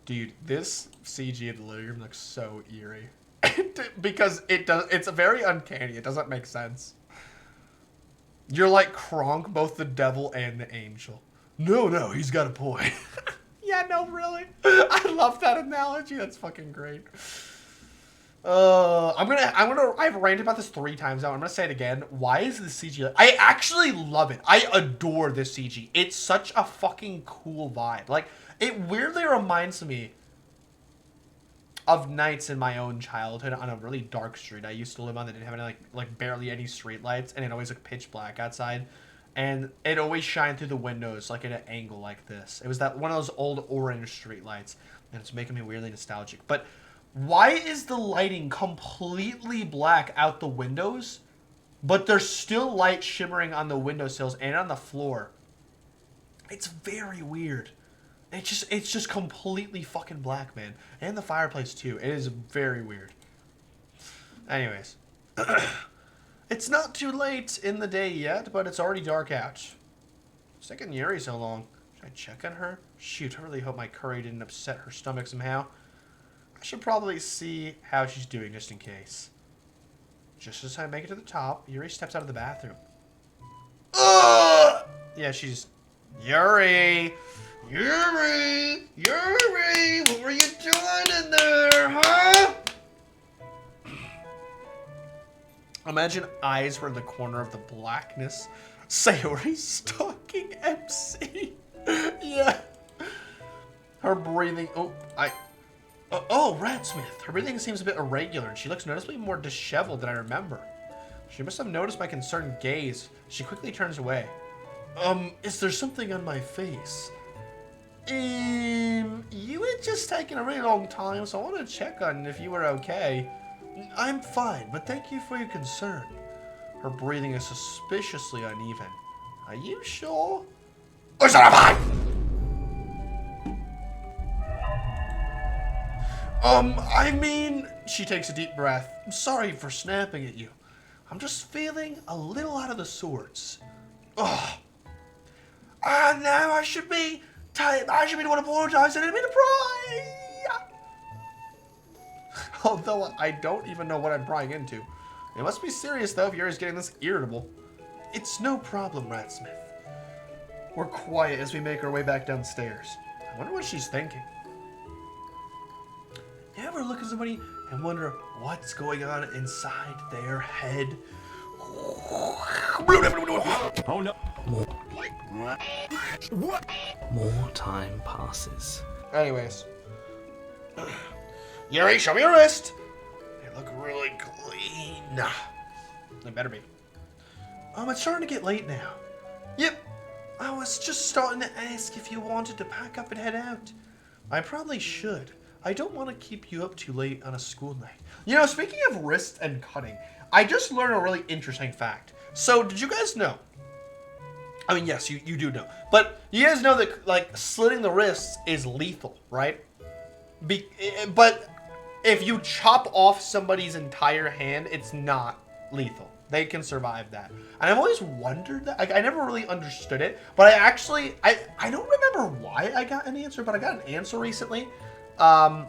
A: Dude, this CG of the living room looks so eerie. Because it's very uncanny. It doesn't make sense. You're like Kronk, both the devil and the angel. No, he's got a point. Yeah, no, really. I love that analogy. That's fucking great. I've ranted about this 3 times now. I'm gonna say it again. Why is the CG? I actually love it. I adore this CG. It's such a fucking cool vibe. Like, it weirdly reminds me of nights in my own childhood on a really dark street I used to live on that didn't have any like barely any street lights, and it always looked pitch black outside, and it always shined through the windows like at an angle like this. It was that one of those old orange street lights, and it's making me weirdly nostalgic. But why is the lighting completely black out the windows, but there's still light shimmering on the windowsills and on the floor? It's very weird. It's just completely fucking black, man. And the fireplace, too. It is very weird. Anyways. It's not too late in the day yet, but it's already dark out. It's taking Yuri so long. Should I check on her? Shoot, I really hope my curry didn't upset her stomach somehow. I should probably see how she's doing just in case. Just as I make it to the top, Yuri steps out of the bathroom. Ugh! Yeah, she's... Yuri! Yuri! What were you doing in there, huh? Imagine eyes were in the corner of the blackness. Sayori stalking MC. Yeah. Her breathing... Oh, Oh, Ratsmith. Her breathing seems a bit irregular, and she looks noticeably more disheveled than I remember. She must have noticed my concerned gaze. She quickly turns away. Is there something on my face? You had just taken a really long time, so I wanted to check on if you were okay. I'm fine, but thank you for your concern. Her breathing is suspiciously uneven. Are you sure? Or is that fine? I mean, she takes a deep breath. I'm sorry for snapping at you. I'm just feeling a little out of the sorts. Ugh. Now I should be the one to apologize. I didn't mean to pry. Although I don't even know what I'm prying into. It must be serious though if Yuri's getting this irritable. It's no problem, Ratsmith. We're quiet as we make our way back downstairs. I wonder what she's thinking. You ever look at somebody and wonder what's going on inside their head?
B: Oh no.
C: More time passes.
A: Anyways. Yuri, show me your wrist. They look really clean. They better be. It's starting to get late now. Yep. I was just starting to ask if you wanted to pack up and head out. I probably should. I don't want to keep you up too late on a school night. You know, speaking of wrist and cutting, I just learned a really interesting fact. So, did you guys know? I mean, yes, you do know. But you guys know that, like, slitting the wrists is lethal, right? But if you chop off somebody's entire hand, it's not lethal. They can survive that. And I've always wondered that. I never really understood it. But I don't remember why I got an answer, but I got an answer recently that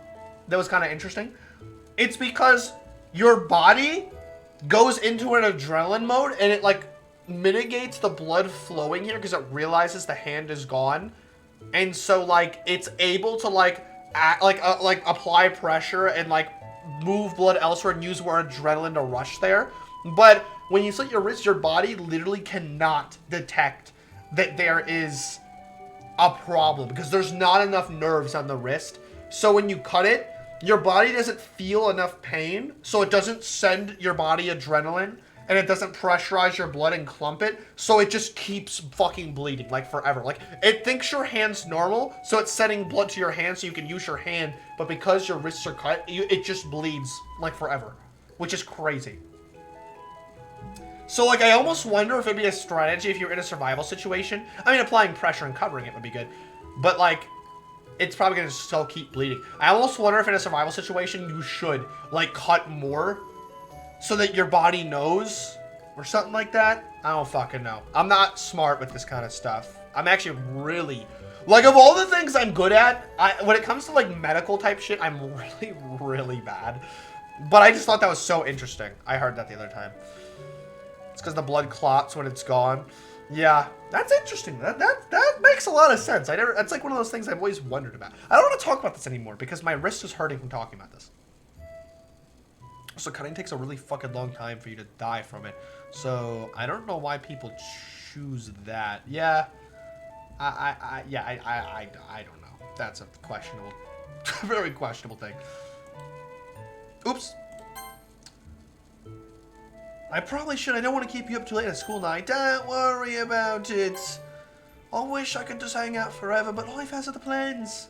A: was kind of interesting. It's because your body goes into an adrenaline mode and it, like, mitigates the blood flowing here because it realizes the hand is gone. And so, like, it's able to, like, apply pressure and, like, move blood elsewhere and use more adrenaline to rush there. But when you slit your wrist, your body literally cannot detect that there is a problem because there's not enough nerves on the wrist. So when you cut it, your body doesn't feel enough pain, so it doesn't send your body adrenaline, and it doesn't pressurize your blood and clump it, so it just keeps fucking bleeding, like, forever. Like, it thinks your hand's normal, so it's sending blood to your hand so you can use your hand, but because your wrists are cut, it just bleeds, like, forever, which is crazy. So, like, I almost wonder if it'd be a strategy if you're in a survival situation. I mean, applying pressure and covering it would be good, but, like, it's probably going to still keep bleeding. I almost wonder if in a survival situation you should, like, cut more so that your body knows or something like that. I don't fucking know. I'm not smart with this kind of stuff. I'm actually really, like, of all the things I'm good at, when it comes to, like, medical type shit, I'm really, really bad. But I just thought that was so interesting. I heard that the other time. It's because the blood clots when it's gone. Yeah, that's interesting. That makes a lot of sense. That's like one of those things I've always wondered about. I don't want to talk about this anymore because my wrist is hurting from talking about this. So cutting takes a really fucking long time for you to die from it. So I don't know why people choose that. Yeah, I don't know. That's a questionable, very questionable thing. Oops. I probably should. I don't want to keep you up too late at school night. Don't worry about it. I wish I could just hang out forever, but life has other plans.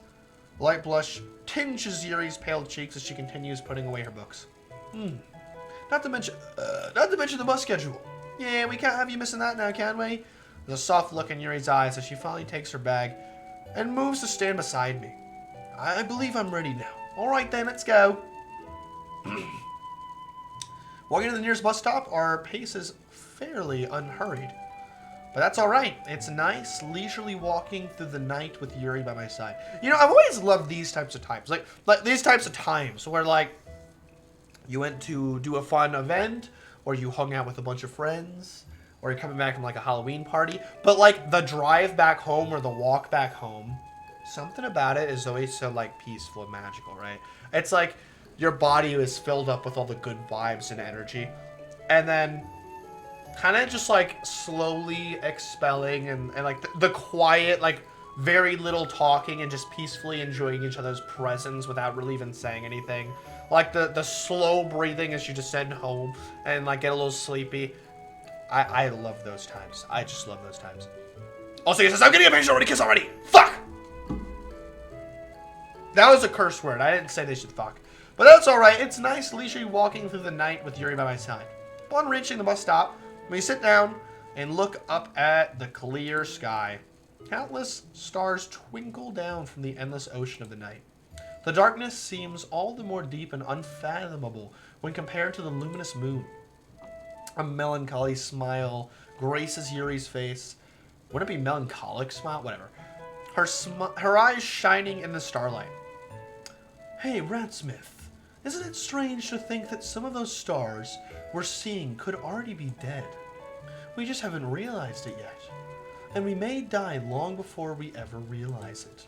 A: Light blush tinges Yuri's pale cheeks as she continues putting away her books. Not to mention the bus schedule. Yeah, we can't have you missing that now, can we? There's a soft look in Yuri's eyes as she finally takes her bag and moves to stand beside me. I believe I'm ready now. All right then, let's go. Walking to the nearest bus stop, our pace is fairly unhurried. But that's alright. It's nice, leisurely walking through the night with Yuri by my side. You know, I've always loved these types of times. Like these types of times where, like, you went to do a fun event, or you hung out with a bunch of friends, or you're coming back from, like, a Halloween party. But, like, the drive back home or the walk back home, something about it is always so, like, peaceful and magical, right? It's like your body is filled up with all the good vibes and energy, and then kind of just, like, slowly expelling and like the quiet, like, very little talking and just peacefully enjoying each other's presence without really even saying anything. Like the slow breathing as you descend home and like get a little sleepy. I love those times. I just love those times. Also, he says, I'm getting a picture already, kiss already. Fuck! That was a curse word. I didn't say they should fuck. But that's alright. It's nice leisurely walking through the night with Yuri by my side. Upon reaching the bus stop, we sit down and look up at the clear sky. Countless stars twinkle down from the endless ocean of the night. The darkness seems all the more deep and unfathomable when compared to the luminous moon. A melancholy smile graces Yuri's face. Wouldn't it be melancholic smile? Whatever. Her eyes shining in the starlight. Hey, Ratsmith. Isn't it strange to think that some of those stars we're seeing could already be dead? We just haven't realized it yet. And we may die long before we ever realize it.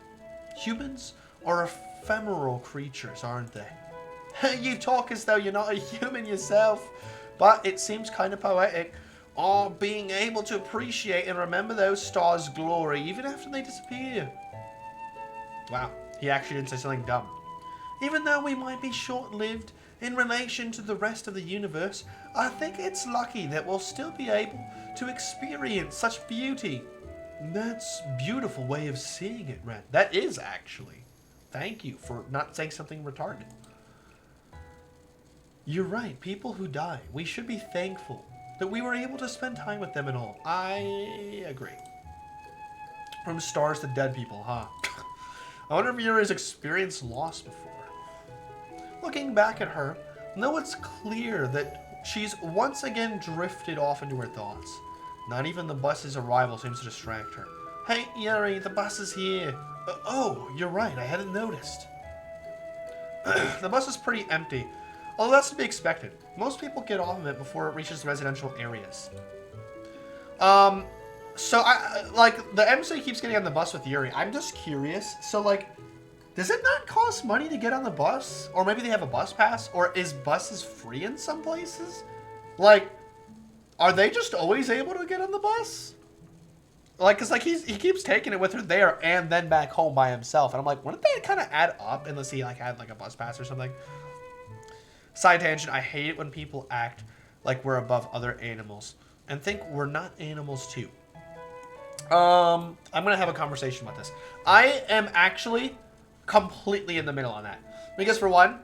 A: Humans are ephemeral creatures, aren't they? You talk as though you're not a human yourself. But it seems kind of poetic, all being able to appreciate and remember those stars' glory even after they disappear. Wow, he actually didn't say something dumb. Even though we might be short-lived in relation to the rest of the universe, I think it's lucky that we'll still be able to experience such beauty. That's a beautiful way of seeing it, Ren. That is, actually. Thank you for not saying something retarded. You're right, people who die, we should be thankful that we were able to spend time with them and all. I agree. From stars to dead people, huh? I wonder if Yuri's experienced loss before. Looking back at her, though it's clear that she's once again drifted off into her thoughts. Not even the bus's arrival seems to distract her. Hey, Yuri, the bus is here. Oh, you're right, I hadn't noticed. The bus is pretty empty. Although that's to be expected. Most people get off of it before it reaches residential areas. So like the MC keeps getting on the bus with Yuri. I'm just curious. So like, does it not cost money to get on the bus? Or maybe they have a bus pass? Or is buses free in some places? Like, are they just always able to get on the bus? Like, cause like he keeps taking it with her there and then back home by himself. And I'm like, wouldn't that kind of add up unless he like had like a bus pass or something? Side tangent, I hate it when people act like we're above other animals and think we're not animals too. I'm going to have a conversation about this. I am actually completely in the middle on that. Because for one,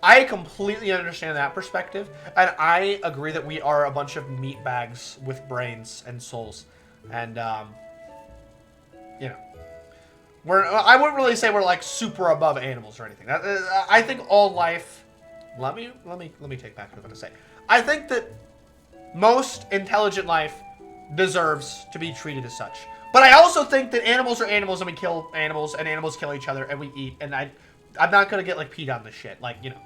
A: I completely understand that perspective. And I agree that we are a bunch of meat bags with brains and souls. And, you know. I wouldn't really say we're like super above animals or anything. I think all life... Let me take back what I'm going to say. I think that most intelligent life deserves to be treated as such. But I also think that animals are animals and we kill animals and animals kill each other and we eat. And I'm not going to get like peed on this shit. Like, you know,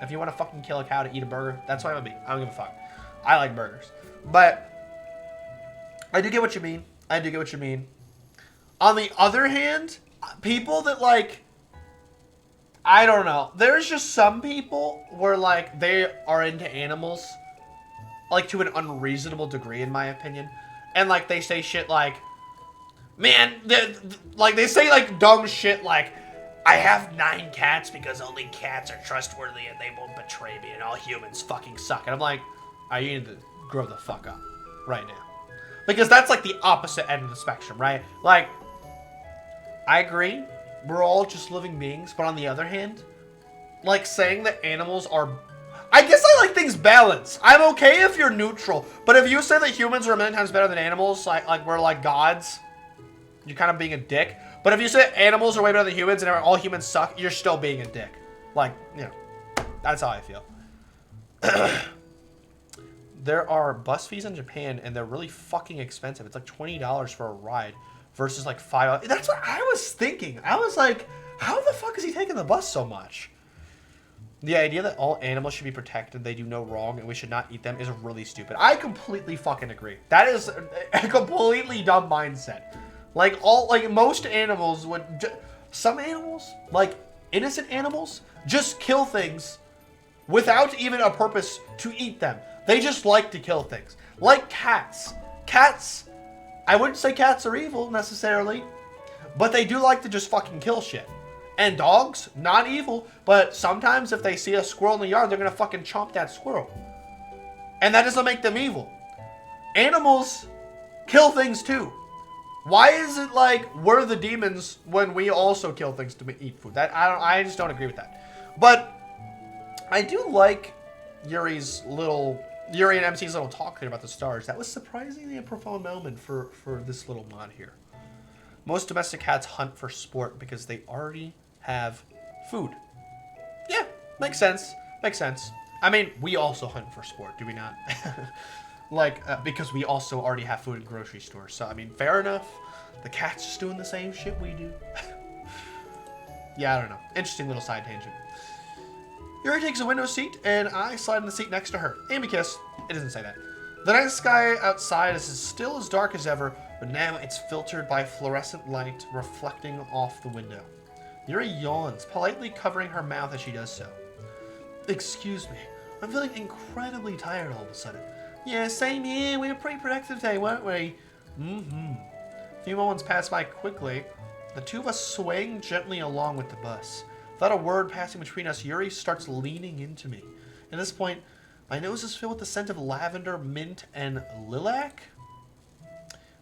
A: if you want to fucking kill a cow to eat a burger, that's what I'm going to be. I don't give a fuck. I like burgers. But I do get what you mean. I do get what you mean. On the other hand, people that like... I don't know. There's just some people where, like, they are into animals, like, to an unreasonable degree, in my opinion. And, like, they say shit like, man, like, they say, like, dumb shit like, I have 9 cats because only cats are trustworthy and they won't betray me and all humans fucking suck. And I'm like, you need to grow the fuck up right now. Because that's, like, the opposite end of the spectrum, right? Like, I agree. We're all just living beings, but on the other hand, like saying that animals are... I guess I like things balanced. I'm okay if you're neutral, but if you say that humans are a million times better than animals, like we're like gods, you're kind of being a dick. But if you say animals are way better than humans and all humans suck, you're still being a dick. Like, you know, that's how I feel. There are bus fees in Japan, and they're really fucking expensive. It's like $20 for a ride. Versus like $5. That's what I was thinking. I was like, how the fuck is he taking the bus so much? The idea that all animals should be protected, they do no wrong, and we should not eat them is really stupid. I completely fucking agree. That is a completely dumb mindset. Like most animals would, some animals, like innocent animals, just kill things without even a purpose to eat them. They just like to kill things. Like cats. Cats... I wouldn't say cats are evil, necessarily. But they do like to just fucking kill shit. And dogs, not evil, but sometimes if they see a squirrel in the yard, they're gonna fucking chomp that squirrel. And that doesn't make them evil. Animals kill things too. Why is it like we're the demons when we also kill things to eat food? I just don't agree with that. But I do like Yuri and MC's little talk there about the stars. That was surprisingly a profound moment for this little mod here. Most domestic cats hunt for sport because they already have food. Yeah, makes sense. Makes sense. I mean, we also hunt for sport, do we not? Because we also already have food in grocery stores. So, I mean, fair enough. The cat's just doing the same shit we do. Yeah, I don't know. Interesting little side tangent. Yuri takes a window seat, and I slide in the seat next to her. Amy kiss. It doesn't say that. The night sky outside is still as dark as ever, but now it's filtered by fluorescent light reflecting off the window. Yuri yawns, politely covering her mouth as she does so. Excuse me. I'm feeling incredibly tired all of a sudden. Yeah, same here. We had a pretty productive day, weren't we? A few moments pass by quickly, the two of us swaying gently along with the bus. Without a word passing between us, Yuri starts leaning into me. At this point, my nose is filled with the scent of lavender, mint, and lilac.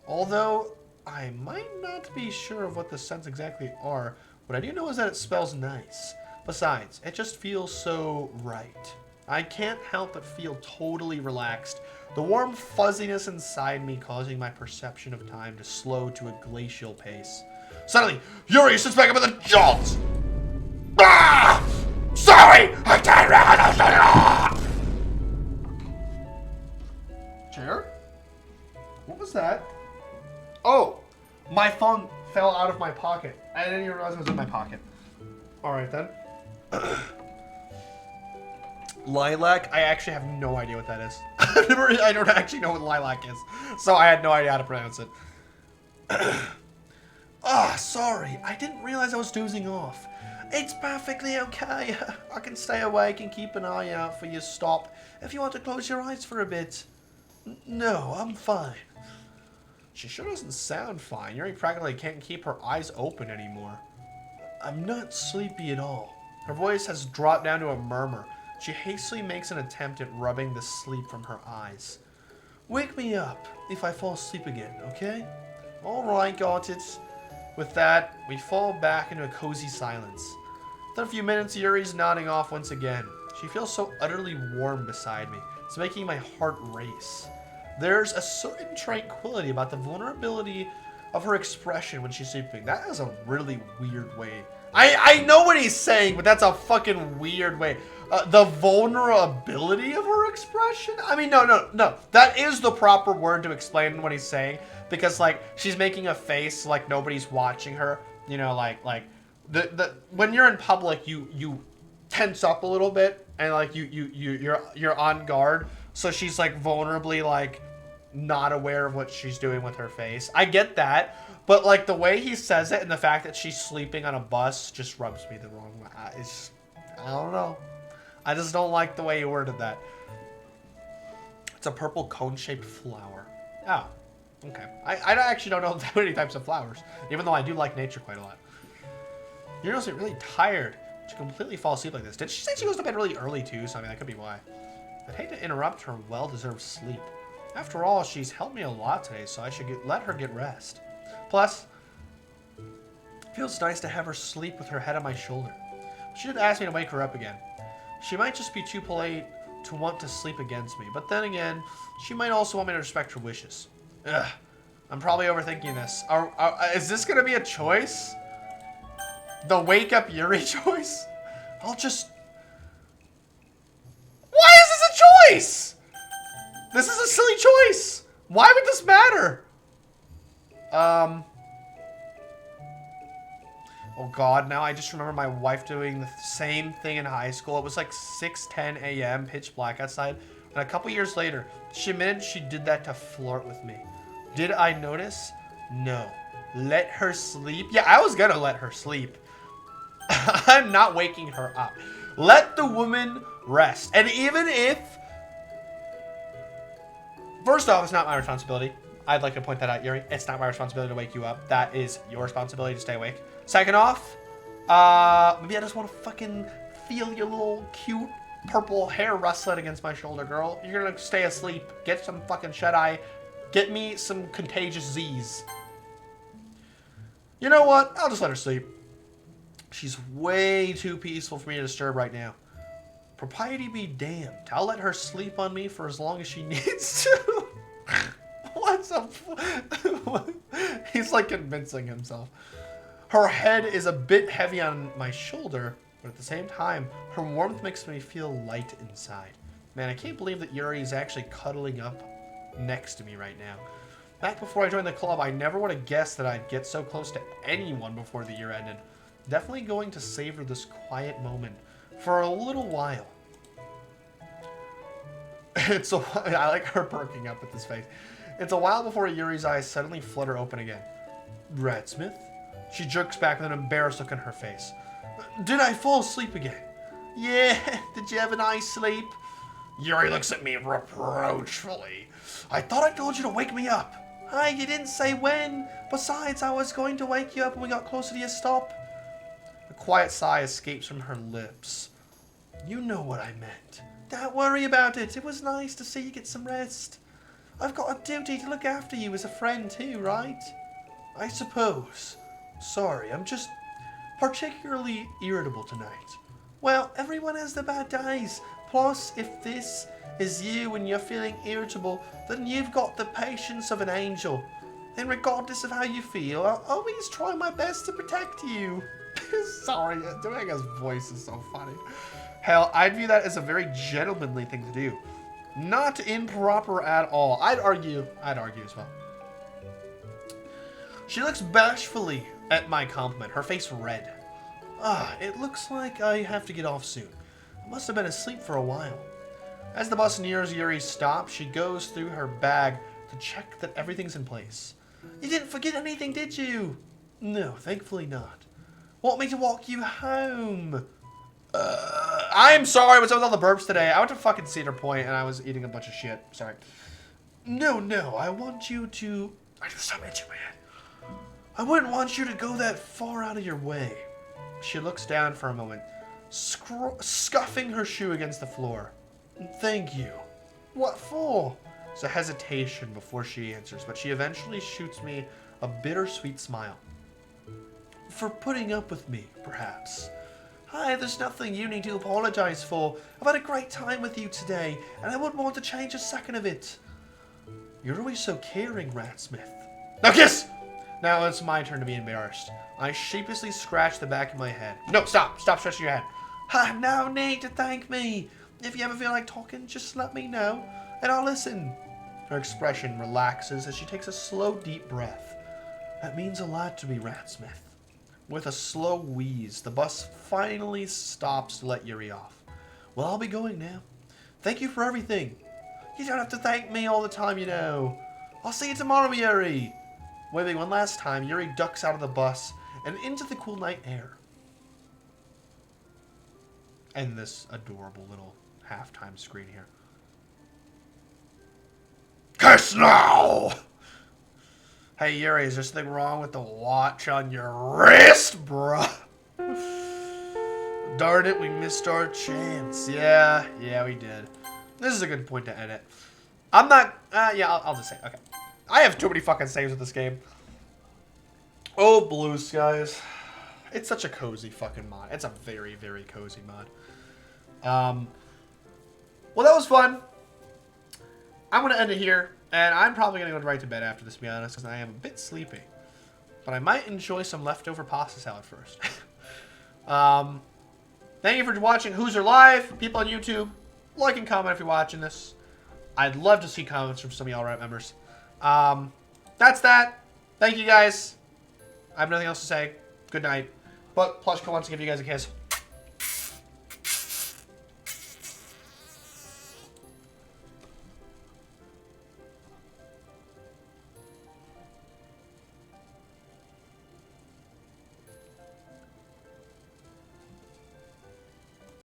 A: Although I might not be sure of what the scents exactly are, what I do know is that it smells nice. Besides, it just feels so right. I can't help but feel totally relaxed, the warm fuzziness inside me causing my perception of time to slow to a glacial pace. Suddenly, Yuri sits back up with a jolt! Ah! Sorry! I can't remember. Chair? What was that? Oh! My phone fell out of my pocket. I didn't even realize it was in my pocket. Alright then. Lilac? I actually have no idea what that is. I don't actually know what lilac is. So I had no idea how to pronounce it. Sorry. I didn't realize I was dozing off. It's perfectly okay. I can stay awake and keep an eye out for your stop if you want to close your eyes for a bit. No, I'm fine. She sure doesn't sound fine. Yuri practically can't keep her eyes open anymore. I'm not sleepy at all. Her voice has dropped down to a murmur. She hastily makes an attempt at rubbing the sleep from her eyes. Wake me up if I fall asleep again, okay? Alright, got it. With that, we fall back into a cozy silence. After a few minutes, Yuri's nodding off once again. She feels so utterly warm beside me. It's making my heart race. There's a certain tranquility about the vulnerability of her expression when she's sleeping. That is a really weird way. I know what he's saying, but that's a fucking weird way. The vulnerability of her expression? I mean, no. That is the proper word to explain what he's saying. Because, like, she's making a face like nobody's watching her. You know, like when you're in public, you tense up a little bit. And, like, you're on guard. So she's, like, vulnerably, like, not aware of what she's doing with her face. I get that. But, like, the way he says it and the fact that she's sleeping on a bus just rubs me the wrong way. I don't know. I just don't like the way he worded that. It's a purple cone-shaped flower. Oh, okay. I actually don't know that many types of flowers, even though I do like nature quite a lot. You're also really tired to completely fall asleep like this. Did she say she goes to bed really early, too? So, I mean, that could be why. I'd hate to interrupt her well-deserved sleep. After all, she's helped me a lot today, so I should let her get rest. Plus, it feels nice to have her sleep with her head on my shoulder. She did ask me to wake her up again. She might just be too polite to want to sleep against me, but then again, she might also want me to respect her wishes. Ugh, I'm probably overthinking this. Is this going to be a choice? The wake up Yuri choice? I'll just... Why is this a choice? This is a silly choice. Why would this matter? Oh god, now I just remember my wife doing the same thing in high school. It was like 6:10 a.m., pitch black outside. And a couple years later, she admitted she did that to flirt with me. Did I notice? No. Let her sleep? Yeah, I was gonna let her sleep. I'm not waking her up. Let the woman rest. And even if... First off, it's not my responsibility. I'd like to point that out, Yuri. It's not my responsibility to wake you up. That is your responsibility to stay awake. Second off, maybe I just want to fucking feel your little cute purple hair rustling against my shoulder, girl. You're gonna stay asleep. Get some fucking shut-eye. Get me some contagious Z's. You know what? I'll just let her sleep. She's way too peaceful for me to disturb right now. Propriety be damned. I'll let her sleep on me for as long as she needs to. What's up? He's like convincing himself. Her head is a bit heavy on my shoulder, but at the same time, her warmth makes me feel light inside. Man, I can't believe that Yuri is actually cuddling up next to me right now. Back before I joined the club, I never would have guessed that I'd get so close to anyone before the year ended. Definitely going to savor this quiet moment for a little while. I like her perking up with this face. It's a while before Yuri's eyes suddenly flutter open again. Ratsmith? She jerks back with an embarrassed look on her face. Did I fall asleep again? Yeah, did you have a nice sleep? Yuri looks at me reproachfully. I thought I told you to wake me up. Hey, you didn't say when. Besides, I was going to wake you up when we got closer to your stop. A quiet sigh escapes from her lips. You know what I meant. Don't worry about it. It was nice to see you get some rest. I've got a duty to look after you as a friend too, right? I suppose. Sorry, I'm just particularly irritable tonight. Well, everyone has their bad days. Plus, if this is you and you're feeling irritable, then you've got the patience of an angel. And regardless of how you feel, I'll always try my best to protect you. Sorry, doing his voice is so funny. Hell, I'd view that as a very gentlemanly thing to do. Not improper at all. I'd argue as well. She looks bashfully at my compliment, her face red. It looks like I have to get off soon. I must have been asleep for a while. As the bus nears Yuri's stop, she goes through her bag to check that everything's in place. You didn't forget anything, did you? No, thankfully not. Want me to walk you home? I'm sorry, what's up with all the burps today? I went to fucking Cedar Point and I was eating a bunch of shit. Sorry. No, I want you to... I just stop itching my head. I wouldn't want you to go that far out of your way. She looks down for a moment, scuffing her shoe against the floor. Thank you. What for? There's a hesitation before she answers, but she eventually shoots me a bittersweet smile. For putting up with me, perhaps. Hi, there's nothing you need to apologize for. I've had a great time with you today, and I wouldn't want to change a second of it. You're always so caring, Ratsmith. Now kiss! Now it's my turn to be embarrassed. I sheepishly scratch the back of my head. No, stop stretching your head. No need to thank me. If you ever feel like talking, just let me know, and I'll listen. Her expression relaxes as she takes a slow, deep breath. That means a lot to me, Ratsmith. With a slow wheeze, the bus finally stops to let Yuri off. Well, I'll be going now. Thank you for everything. You don't have to thank me all the time, you know. I'll see you tomorrow, Yuri. Waving one last time, Yuri ducks out of the bus and into the cool night air. And this adorable little halftime screen here. Kiss now! Hey Yuri, is there something wrong with the watch on your wrist, bruh? Darn it, we missed our chance. Yeah, we did. This is a good point to edit. I'm not, I'll just say, okay. I have too many fucking saves with this game. Oh, Blue Skies. It's such a cozy fucking mod. It's a very, very cozy mod. Well, that was fun. I'm going to end it here. And I'm probably going to go right to bed after this, to be honest, because I am a bit sleepy. But I might enjoy some leftover pasta salad first. Thank you for watching Who's Live. People on YouTube, like and comment if you're watching this. I'd love to see comments from some of y'all members. That's that. Thank you, guys. I have nothing else to say. Good night. But Plushco wants to give you guys a kiss.